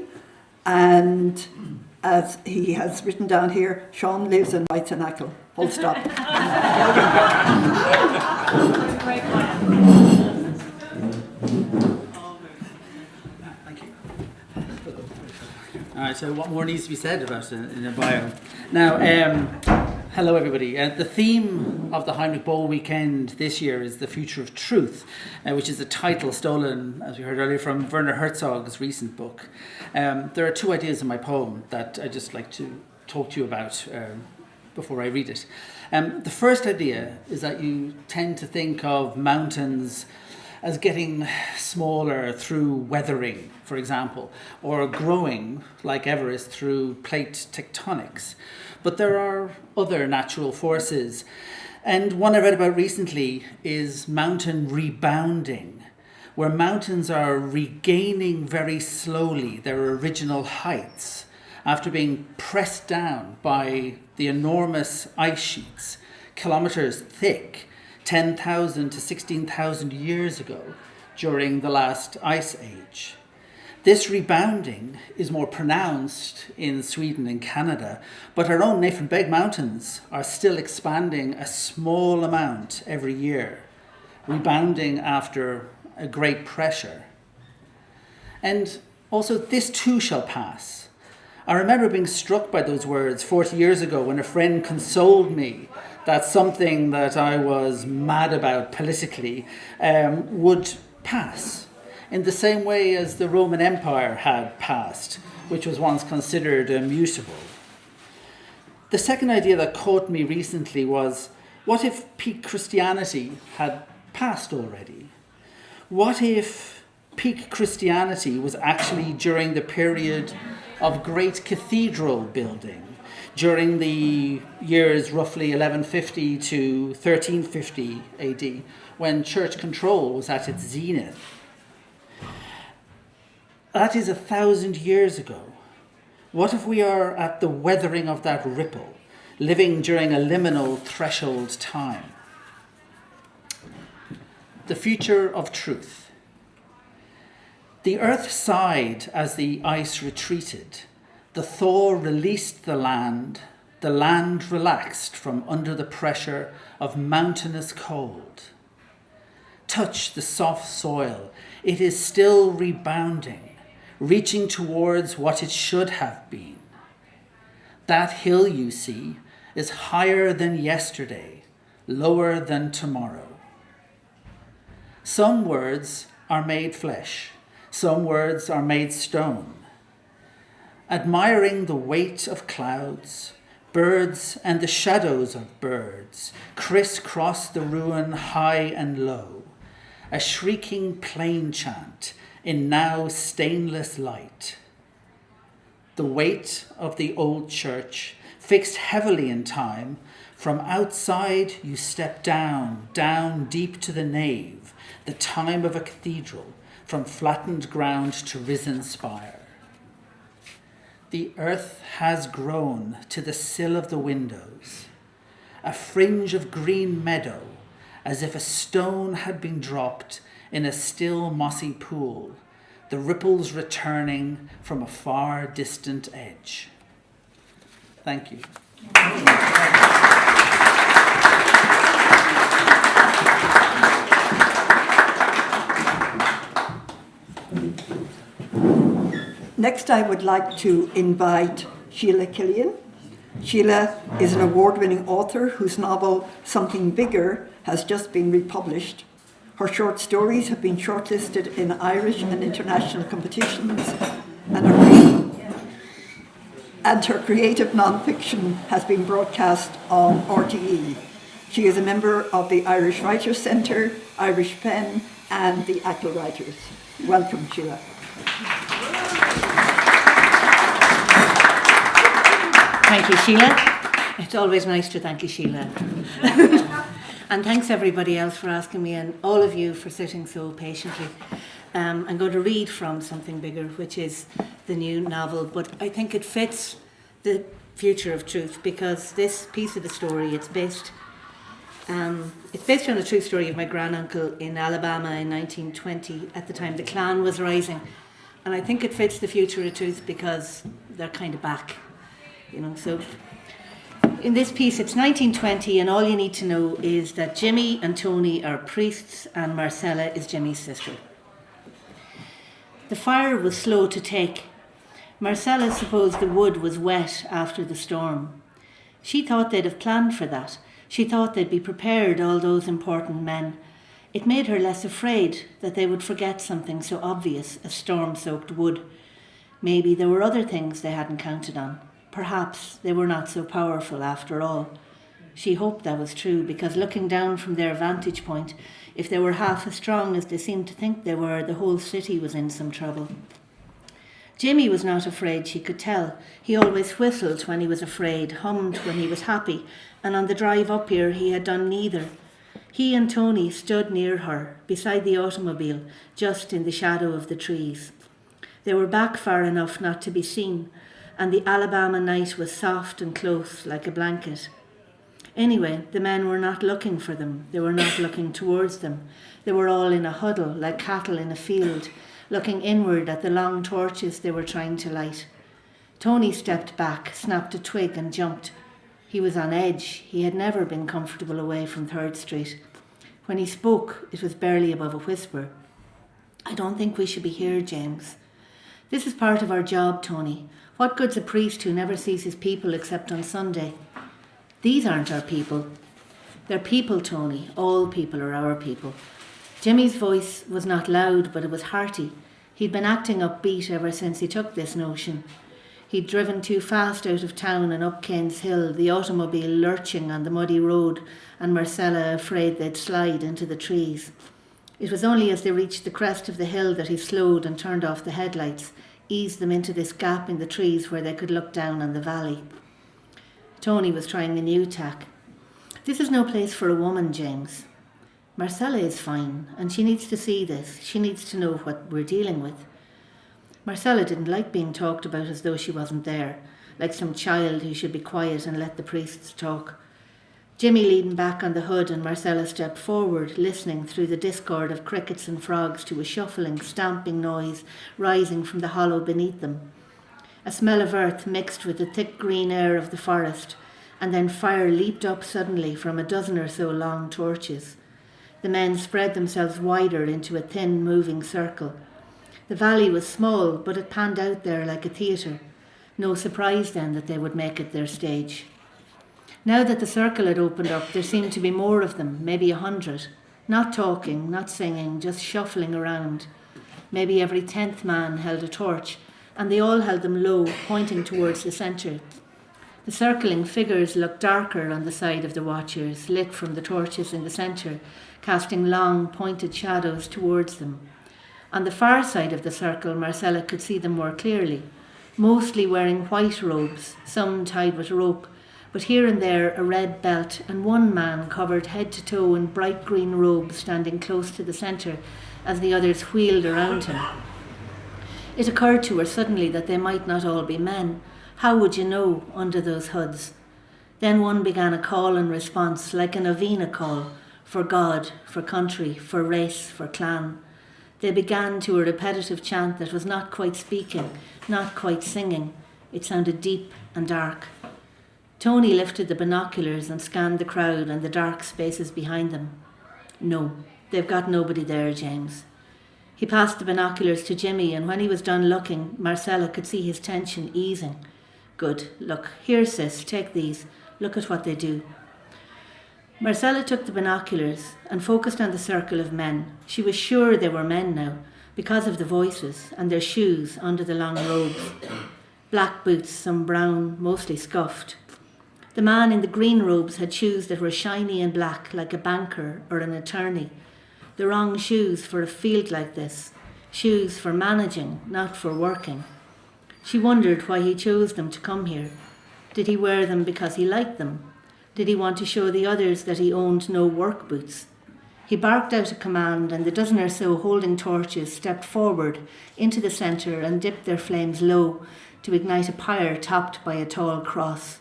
and as he has written down here, Sean lives and writes in Achill. Full stop. All right, so what more needs to be said about it in a bio? Now, hello everybody. The theme of the Heinrich Böll weekend this year is the future of truth, which is a title stolen, as we heard earlier, from Werner Herzog's recent book. There are two ideas in my poem that I'd just like to talk to you about before I read it. The first idea is that you tend to think of mountains as getting smaller through weathering, for example, or growing, like Everest, through plate tectonics. But there are other natural forces. And one I read about recently is mountain rebounding, where mountains are regaining very slowly their original heights after being pressed down by the enormous ice sheets, kilometers thick, 10,000 to 16,000 years ago during the last ice age. This rebounding is more pronounced in Sweden and Canada, but our own Niflbeg Mountains are still expanding a small amount every year, rebounding after a great pressure. And also, this too shall pass. I remember being struck by those words 40 years ago when a friend consoled me that something that I was mad about politically would pass, in the same way as the Roman Empire had passed, which was once considered immutable. The second idea that caught me recently was, what if peak Christianity had passed already? What if peak Christianity was actually during the period of great cathedral building, during the years roughly 1150 to 1350 AD, when church control was at its zenith? That is 1,000 years ago. What if we are at the weathering of that ripple, living during a liminal threshold time? The future of truth. The earth sighed as the ice retreated. The thaw released the land relaxed from under the pressure of mountainous cold. Touch the soft soil, it is still rebounding, reaching towards what it should have been. That hill you see is higher than yesterday, lower than tomorrow. Some words are made flesh, some words are made stone. Admiring the weight of clouds, birds and the shadows of birds crisscross the ruin high and low, a shrieking plain chant in now stainless light. The weight of the old church, fixed heavily in time, from outside you step down deep to the nave, the time of a cathedral, from flattened ground to risen spire. The earth has grown to the sill of the windows, a fringe of green meadow, as if a stone had been dropped in a still mossy pool, the ripples returning from a far distant edge. Thank you. Next, I would like to invite Sheila Killian. Sheila is an award-winning author whose novel, Something Bigger, has just been republished. Her short stories have been shortlisted in Irish and international competitions, and her creative non-fiction has been broadcast on RTE. She is a member of the Irish Writers Centre, Irish Pen, and the Achill Writers. Welcome, Sheila. Thank you, Sheila. It's always nice to thank you, Sheila. And thanks everybody else for asking me, and all of you for sitting so patiently. I'm going to read from Something Bigger, which is the new novel, but I think it fits the future of truth, because this piece of the story, it's based on a true story of my granduncle in Alabama in 1920, at the time the Klan was rising. And I think it fits the future of truth because they're kind of back, so in this piece, it's 1920, and all you need to know is that Jimmy and Tony are priests and Marcella is Jimmy's sister. The fire was slow to take. Marcella supposed the wood was wet after the storm. She thought they'd have planned for that. She thought they'd be prepared, all those important men. It made her less afraid that they would forget something so obvious as storm-soaked wood. Maybe there were other things they hadn't counted on. Perhaps they were not so powerful after all. She hoped that was true, because looking down from their vantage point, if they were half as strong as they seemed to think they were, the whole city was in some trouble. Jimmy was not afraid, she could tell. He always whistled when he was afraid, hummed when he was happy, and on the drive up here he had done neither. He and Tony stood near her, beside the automobile, just in the shadow of the trees. They were back far enough not to be seen, and the Alabama night was soft and close like a blanket. Anyway, the men were not looking for them. They were not looking towards them. They were all in a huddle, like cattle in a field, looking inward at the long torches they were trying to light. Tony stepped back, snapped a twig and jumped. He was on edge. He had never been comfortable away from 3rd Street. When he spoke, it was barely above a whisper. "I don't think we should be here, James. This is part of our job, Tony. What good's a priest who never sees his people except on Sunday? These aren't our people. They're people, Tony. All people are our people." Jimmy's voice was not loud, but it was hearty. He'd been acting upbeat ever since he took this notion. He'd driven too fast out of town and up Kane's Hill, the automobile lurching on the muddy road, and Marcella afraid they'd slide into the trees. It was only as they reached the crest of the hill that he slowed and turned off the headlights, eased them into this gap in the trees where they could look down on the valley. Tony was trying a new tack. "This is no place for a woman, James. Marcella is fine, and she needs to see this. She needs to know what we're dealing with." Marcella didn't like being talked about as though she wasn't there, like some child who should be quiet and let the priests talk. Jimmy leaned back on the hood and Marcella stepped forward, listening through the discord of crickets and frogs to a shuffling, stamping noise rising from the hollow beneath them. A smell of earth mixed with the thick green air of the forest, and then fire leaped up suddenly from a dozen or so long torches. The men spread themselves wider into a thin, moving circle. The valley was small, but it panned out there like a theatre. No surprise then that they would make it their stage. Now that the circle had opened up, there seemed to be more of them, maybe 100. Not talking, not singing, just shuffling around. Maybe every 10th man held a torch, and they all held them low, pointing towards the centre. The circling figures looked darker on the side of the watchers, lit from the torches in the centre, casting long, pointed shadows towards them. On the far side of the circle, Marcella could see them more clearly, mostly wearing white robes, some tied with rope, but here and there a red belt, and one man covered head to toe in bright green robes standing close to the centre as the others wheeled around him. It occurred to her suddenly that they might not all be men. How would you know under those hoods? Then one began a call and response, like a novena call, for God, for country, for race, for clan. They began to a repetitive chant that was not quite speaking, not quite singing. It sounded deep and dark. Tony lifted the binoculars and scanned the crowd and the dark spaces behind them. "No, they've got nobody there, James." He passed the binoculars to Jimmy, and when he was done looking, Marcella could see his tension easing. "Good. Look, here, sis, take these. Look at what they do." Marcella took the binoculars and focused on the circle of men. She was sure they were men now, because of the voices and their shoes under the long robes. Black boots, some brown, mostly scuffed. The man in the green robes had shoes that were shiny and black, like a banker or an attorney. The wrong shoes for a field like this. Shoes for managing, not for working. She wondered why he chose them to come here. Did he wear them because he liked them? Did he want to show the others that he owned no work boots? He barked out a command, and the dozen or so holding torches stepped forward into the centre and dipped their flames low, to ignite a pyre topped by a tall cross.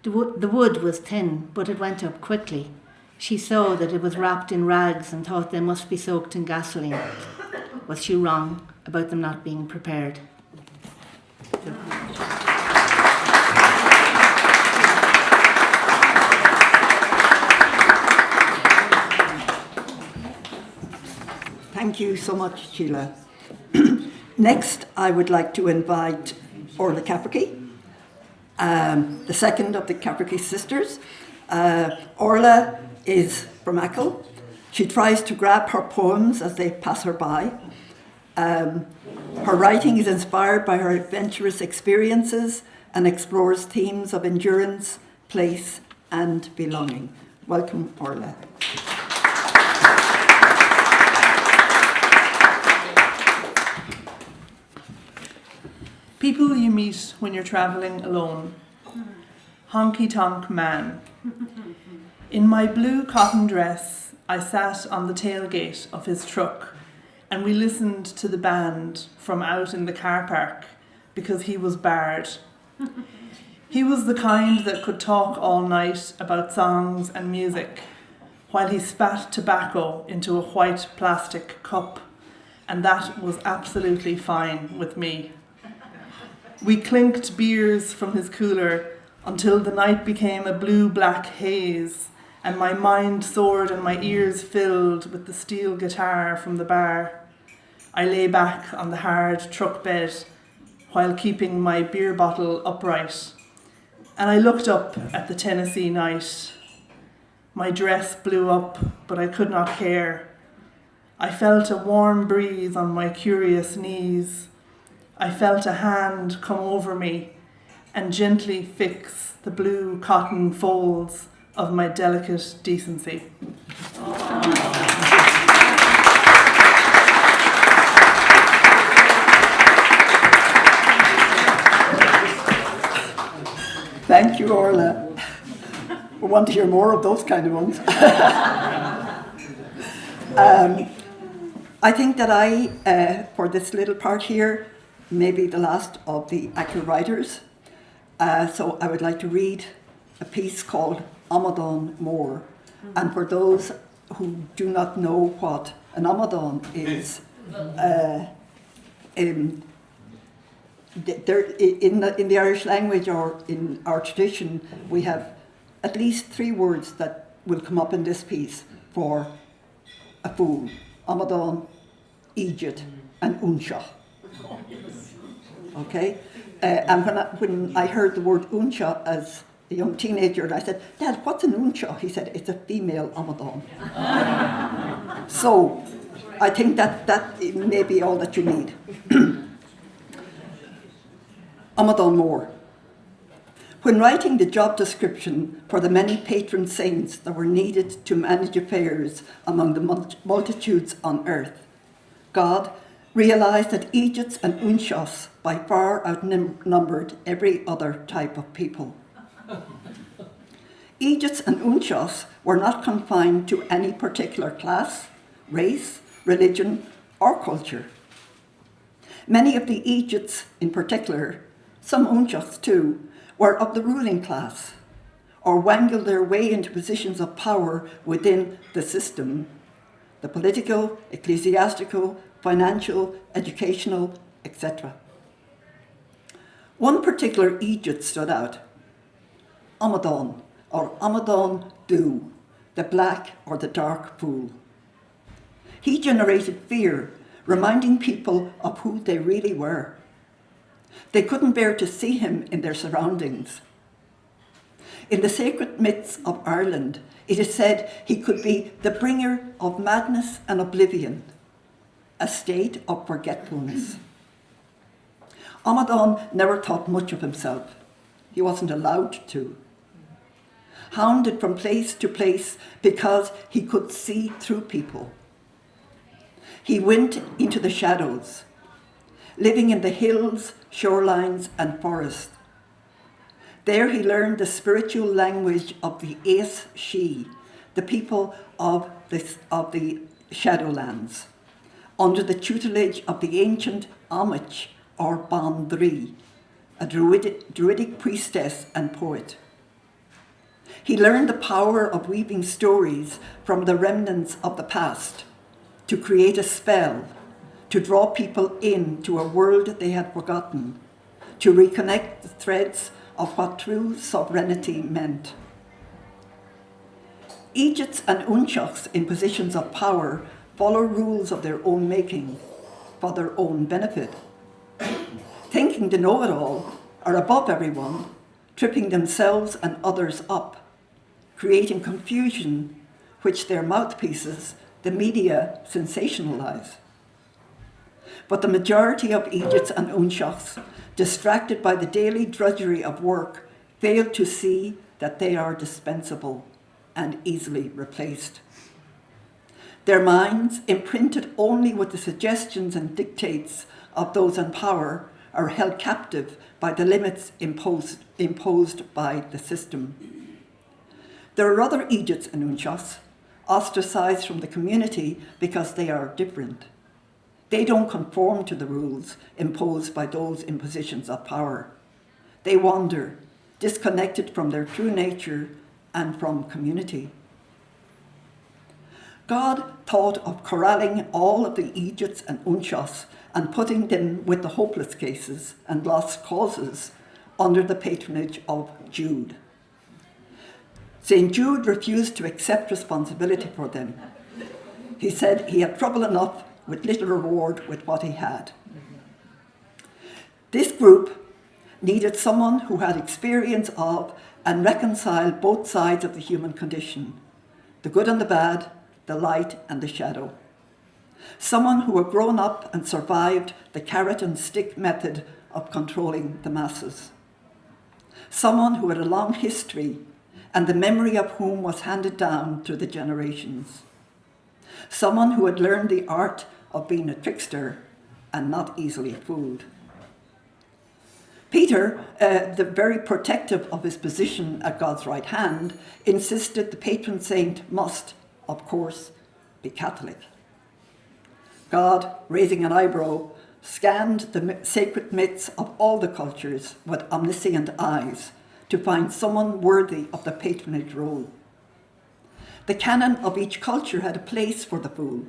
The wood was thin, but it went up quickly. She saw that it was wrapped in rags and thought they must be soaked in gasoline. Was she wrong about them not being prepared? Thank you so much, Sheila. Next, I would like to invite Orla Caprici, the second of the Caprici sisters. Orla is from Achill. She tries to grab her poems as they pass her by. Her writing is inspired by her adventurous experiences and explores themes of endurance, place, and belonging. Welcome, Orla. People you meet when you're travelling alone. Honky-tonk man. In my blue cotton dress, I sat on the tailgate of his truck and we listened to the band from out in the car park because he was barred. He was the kind that could talk all night about songs and music while he spat tobacco into a white plastic cup, and that was absolutely fine with me. We clinked beers from his cooler until the night became a blue-black haze and my mind soared and my ears filled with the steel guitar from the bar. I lay back on the hard truck bed while keeping my beer bottle upright, and I looked up at the Tennessee night. My dress blew up, but I could not care. I felt a warm breeze on my curious knees. I felt a hand come over me and gently fix the blue cotton folds of my delicate decency. Thank you, Orla. We want to hear more of those kind of ones. I think that for this little part here, maybe the last of the Achill Writers. So I would like to read a piece called Amadán Mór. And for those who do not know what an Amadán is, in the Irish language or in our tradition, we have at least 3 words that will come up in this piece for a fool. Amadán, Egypt, and Unsha. Okay? And when I heard the word Unsha as a young teenager, and I said, Dad, what's an Unsha? He said, it's a female Amadán. So I think that may be all that you need. Amadán Mór. When writing the job description for the many patron saints that were needed to manage affairs among the multitudes on earth, God realised that Egypts and Unshas by far outnumbered every other type of people. Egypts and Unshas were not confined to any particular class, race, religion, or culture. Many of the Egypts in particular, some Unshas too, were of the ruling class, or wangled their way into positions of power within the system, the political, ecclesiastical, financial, educational, etc. One particular Egypt stood out, Amadán, or Amadán Dú, the black or the dark fool. He generated fear, reminding people of who they really were. They couldn't bear to see him in their surroundings. In the sacred myths of Ireland, it is said he could be the bringer of madness and oblivion, a state of forgetfulness. Amadán never thought much of himself. He wasn't allowed to. Hounded from place to place because he could see through people. He went into the shadows, living in the hills, shorelines, and forests. There he learned the spiritual language of the Aes She, the people of the Shadowlands, under the tutelage of the ancient Amach or Bandri, a druidic priestess and poet. He learned the power of weaving stories from the remnants of the past to create a spell, to draw people into a world they had forgotten, to reconnect the threads of what true sovereignty meant. Eejits and Unchaks in positions of power follow rules of their own making for their own benefit, thinking they know it all, are above everyone, tripping themselves and others up, creating confusion which their mouthpieces, the media, sensationalize. But the majority of Eejits and Unchaks, distracted by the daily drudgery of work, fail to see that they are dispensable and easily replaced. Their minds, imprinted only with the suggestions and dictates of those in power, are held captive by the limits imposed by the system. There are other Eejits and Unchaks, ostracized from the community because they are different. They don't conform to the rules imposed by those in positions of power. They wander, disconnected from their true nature and from community. God thought of corralling all of the Eejits and Unchaks and putting them with the hopeless cases and lost causes under the patronage of Jude. St. Jude refused to accept responsibility for them. He said he had trouble enough with little reward with what he had. This group needed someone who had experience of and reconciled both sides of the human condition, the good and the bad, the light and the shadow. Someone who had grown up and survived the carrot and stick method of controlling the masses. Someone who had a long history and the memory of whom was handed down through the generations. Someone who had learned the art of being a trickster and not easily fooled. Peter, the very protective of his position at God's right hand, insisted the patron saint must, of course, be Catholic. God, raising an eyebrow, scanned the sacred myths of all the cultures with omniscient eyes to find someone worthy of the patronage role. The canon of each culture had a place for the fool.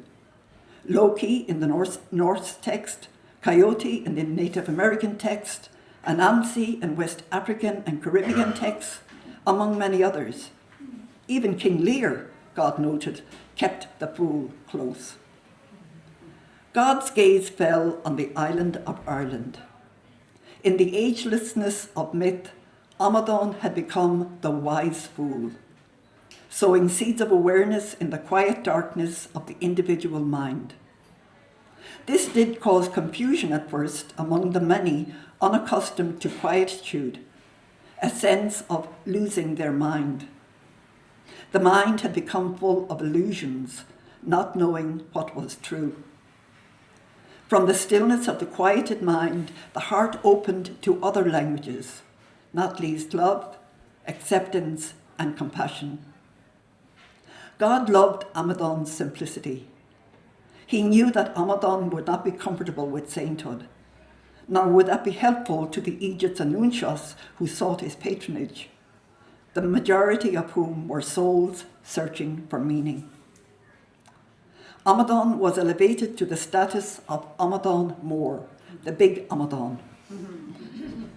Loki in the Norse text, Coyote in the Native American text, Anansi in West African and Caribbean texts, among many others. Even King Lear, God noted, kept the fool close. God's gaze fell on the island of Ireland. In the agelessness of myth, Amadon had become the wise fool, sowing seeds of awareness in the quiet darkness of the individual mind. This did cause confusion at first among the many unaccustomed to quietude, a sense of losing their mind. The mind had become full of illusions, not knowing what was true. From the stillness of the quieted mind, the heart opened to other languages, not least love, acceptance, and compassion. God loved Amadon's simplicity. He knew that Amadon would not be comfortable with sainthood, nor would that be helpful to the Eejits and Unchaks who sought his patronage, the majority of whom were souls searching for meaning. Amadon was elevated to the status of Amadon Mór, the big Amadon.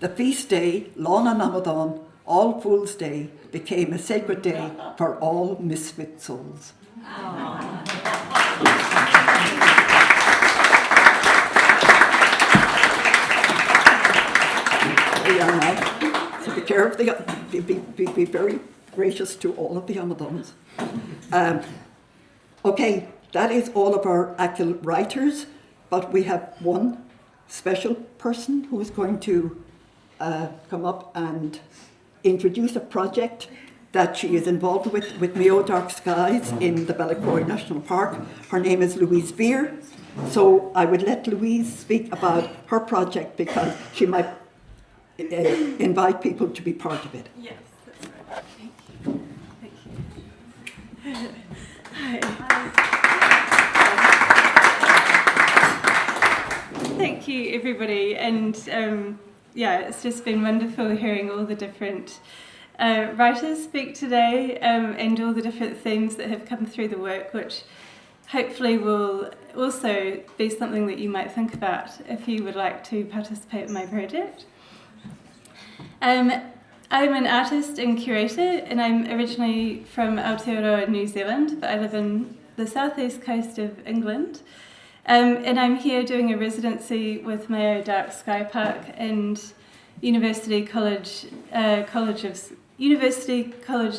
The feast day, Lána Amadon, All Fool's Day, became a sacred day for all misfit souls. We are now, so be careful, be very gracious to all of the Amadons. Okay, that is all of our Achill Writers, but we have one special person who is going to come up and introduce a project that she is involved with Mayo Dark Skies in the Ballacroy National Park. Her name is Louise Beer. So I would let Louise speak about her project because she might invite people to be part of it. Yes, that's right. Thank you. Hi. Thank you, everybody. And it's just been wonderful hearing all the different writers speak today, and all the different themes that have come through the work, which hopefully will also be something that you might think about if you would like to participate in my project. I'm an artist and curator, and I'm originally from Aotearoa, New Zealand, but I live in the southeast coast of England. And I'm here doing a residency with Mayo Dark Sky Park and University College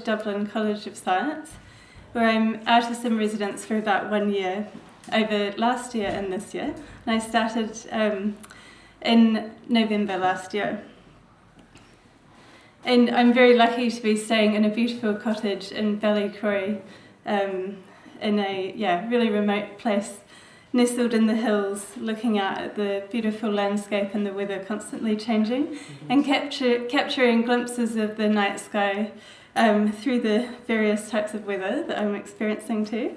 Dublin College of Science, where I'm artist in residence for about 1 year, over last year and this year. And I started in November last year. And I'm very lucky to be staying in a beautiful cottage in Ballycroy, in a really remote place, nestled in the hills, looking out at the beautiful landscape and the weather constantly changing, and capturing glimpses of the night sky through the various types of weather that I'm experiencing too.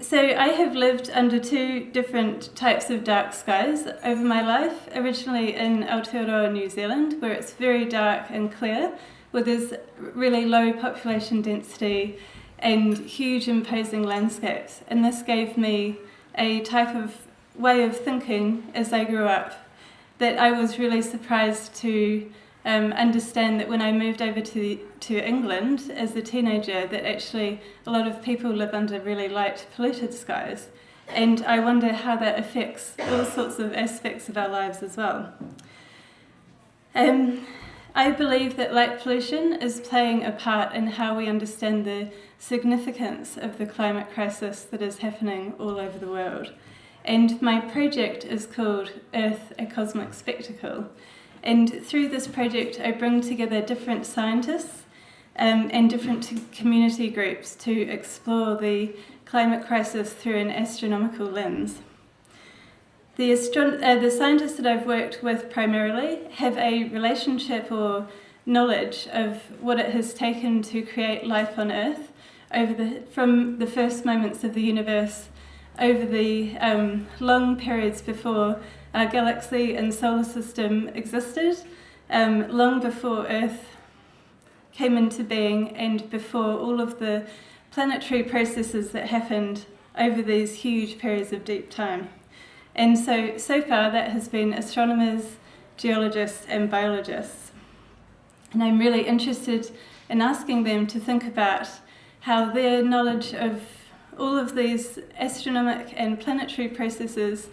So I have lived under 2 different types of dark skies over my life, originally in Aotearoa, New Zealand, where it's very dark and clear, where there's really low population density and huge imposing landscapes. And this gave me a type of way of thinking as I grew up that I was really surprised to understand that when I moved over to England as a teenager, that actually a lot of people live under really light, polluted skies. And I wonder how that affects all sorts of aspects of our lives as well. I believe that light pollution is playing a part in how we understand the significance of the climate crisis that is happening all over the world. And my project is called Earth, a Cosmic Spectacle. And through this project, I bring together different scientists and different community groups to explore the climate crisis through an astronomical lens. The scientists that I've worked with primarily have a relationship or knowledge of what it has taken to create life on Earth from the first moments of the universe over the long periods before our galaxy and solar system existed, long before Earth came into being and before all of the planetary processes that happened over these huge periods of deep time. And so far that has been astronomers, geologists and biologists. And I'm really interested in asking them to think about how their knowledge of all of these astronomic and planetary processes,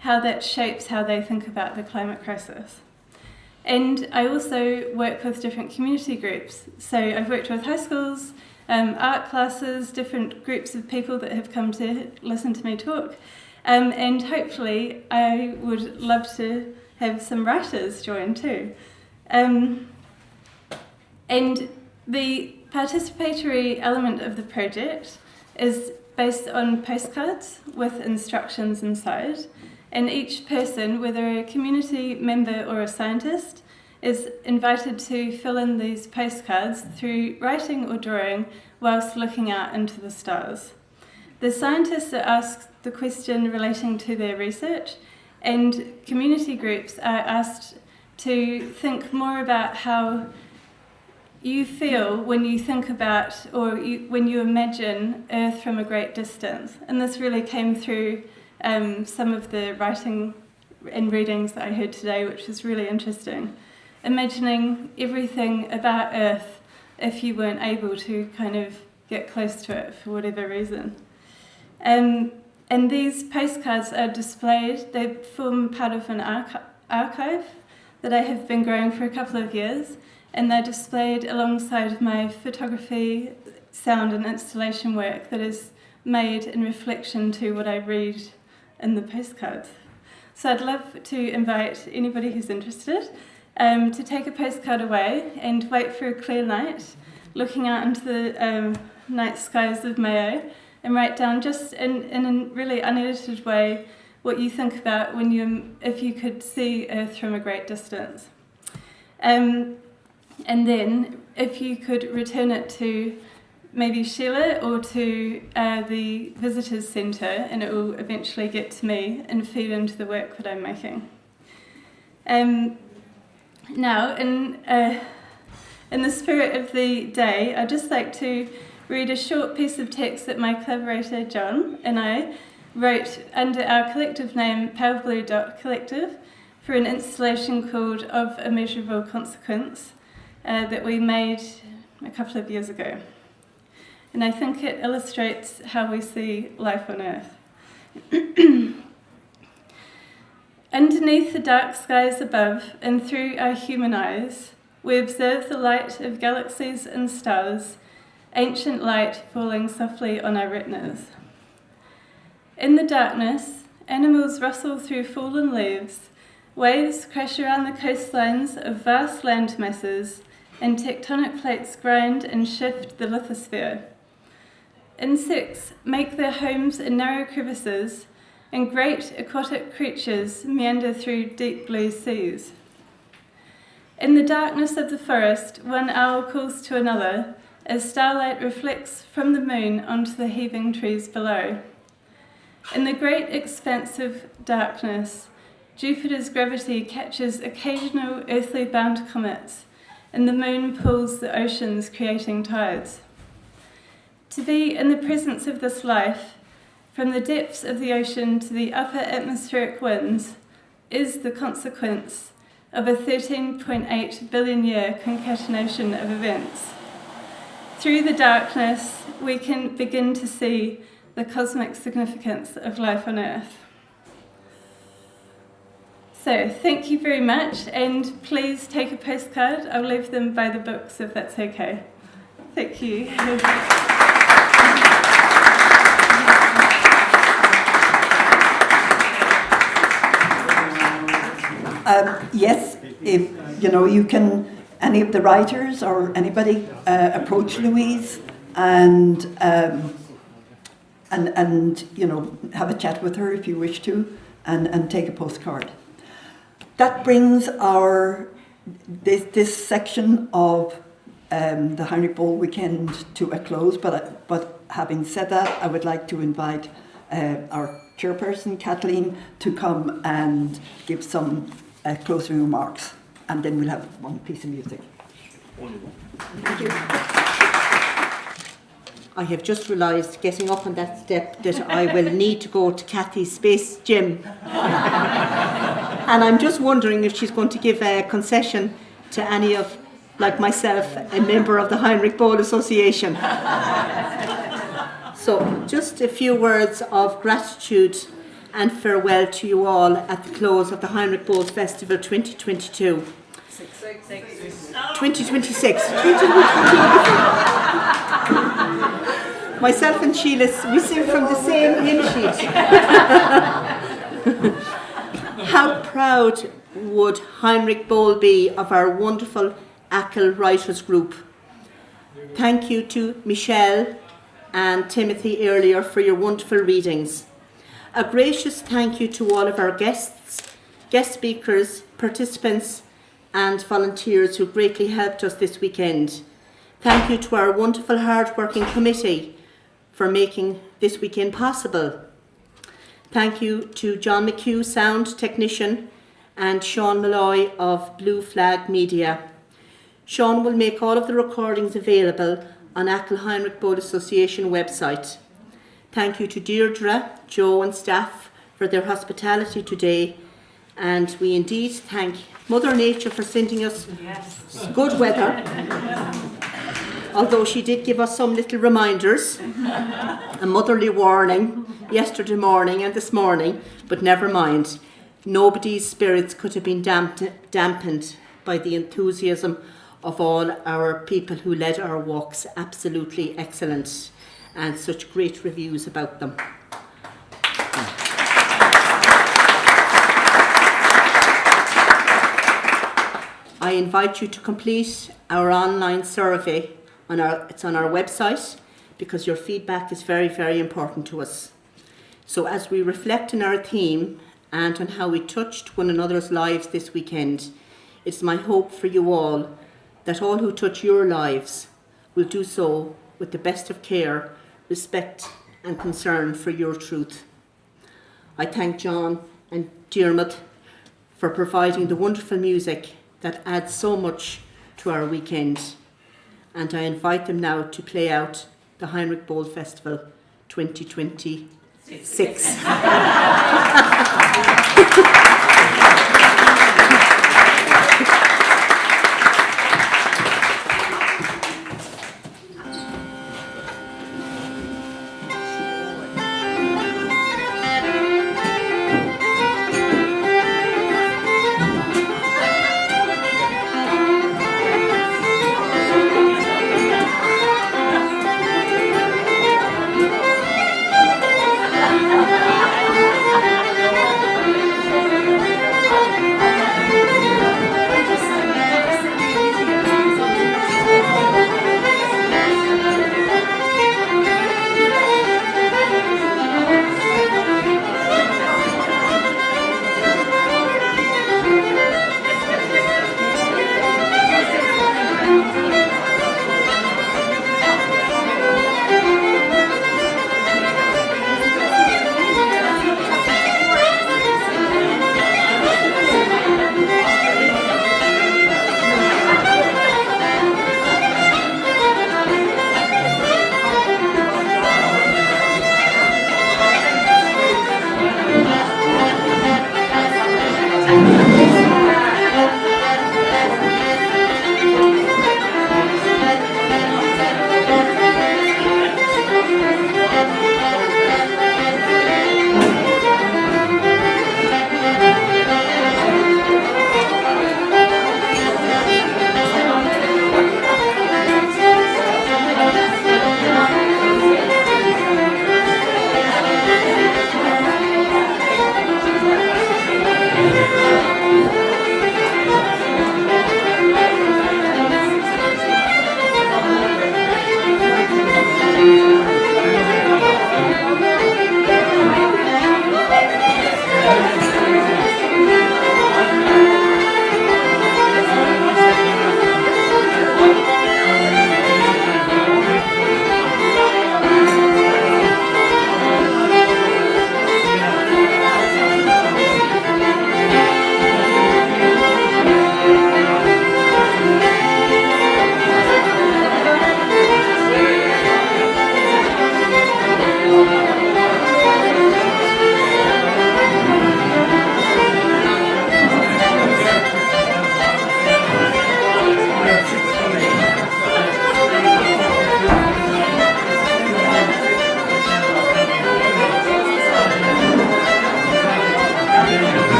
how that shapes how they think about the climate crisis. And I also work with different community groups. So I've worked with high schools, art classes, different groups of people that have come to listen to me talk. And hopefully I would love to have some writers join too. And the participatory element of the project is based on postcards with instructions inside. And each person, whether a community member or a scientist, is invited to fill in these postcards through writing or drawing whilst looking out into the stars. The scientists are asked the question relating to their research, and community groups are asked to think more about how you feel when you think about when you imagine Earth from a great distance. And this really came through some of the writing and readings that I heard today, which was really interesting. Imagining everything about Earth if you weren't able to kind of get close to it for whatever reason. And these postcards are displayed. They form part of an archive that I have been growing for a couple of years, and they're displayed alongside my photography, sound and installation work that is made in reflection to what I read in the postcards. So I'd love to invite anybody who's interested to take a postcard away and wait for a clear night, looking out into the night skies of Mayo, and write down just in a really unedited way what you think about if you could see Earth from a great distance. And then if you could return it to maybe Sheila or to the Visitors Centre, and it will eventually get to me and feed into the work that I'm making. Now, in the spirit of the day, I'd just like to read a short piece of text that my collaborator John and I wrote under our collective name Pale Blue Dot Collective for an installation called Of Immeasurable Consequence that we made a couple of years ago. And I think it illustrates how we see life on Earth. Underneath the dark skies above and through our human eyes, we observe the light of galaxies and stars, ancient light falling softly on our retinas. In the darkness, animals rustle through fallen leaves, waves crash around the coastlines of vast land masses, and tectonic plates grind and shift the lithosphere. Insects make their homes in narrow crevices, and great aquatic creatures meander through deep blue seas. In the darkness of the forest, one owl calls to another as starlight reflects from the moon onto the heaving trees below. In the great expanse of darkness, Jupiter's gravity catches occasional earthly-bound comets, and the moon pulls the oceans, creating tides. To be in the presence of this life, from the depths of the ocean to the upper atmospheric winds, is the consequence of a 13.8 billion year concatenation of events. Through the darkness, we can begin to see the cosmic significance of life on Earth. So, thank you very much, and please take a postcard. I'll leave them by the books if that's okay. Thank you. Yes, if you can, any of the writers or anybody approach Louise and have a chat with her if you wish to, and take a postcard. That brings this section of the Heinrich Böll weekend to a close. But having said that, I would like to invite our chairperson Kathleen to come and give some closing remarks, and then we'll have one piece of music. Thank you. I have just realised, getting up on that step, that I will need to go to Kathy's space gym. And I'm just wondering if she's going to give a concession to any of, like myself, a member of the Heinrich Böll Association. So, just a few words of gratitude and farewell to you all at the close of the Heinrich Böll Festival 2022. 2026. Myself and Sheila, we sing from the same hymn sheet. How proud would Heinrich Böll be of our wonderful Achill Writers group. Thank you to Michelle and Timothy earlier for your wonderful readings. A gracious thank you to all of our guests, guest speakers, participants and volunteers who greatly helped us this weekend. Thank you to our wonderful hard-working committee for making this weekend possible. Thank you to John McHugh, sound technician, and Sean Malloy of Blue Flag Media. Sean will make all of the recordings available on Achill Heinrich Böll Association website. Thank you to Deirdre, Joe and staff for their hospitality today, and we indeed thank Mother Nature for sending us good weather, although she did give us some little reminders, a motherly warning yesterday morning and this morning, but never mind. Nobody's spirits could have been dampened by the enthusiasm of all our people who led our walks. Absolutely excellent, and such great reviews about them. I invite you to complete our online survey. It's on our website, because your feedback is very, very important to us. So as we reflect on our theme and on how we touched one another's lives this weekend, it's my hope for you all that all who touch your lives will do so with the best of care, respect and concern for your truth. I thank John and Diarmuid for providing the wonderful music that adds so much to our weekend. And I invite them now to play out the Heinrich Böll Festival 2026.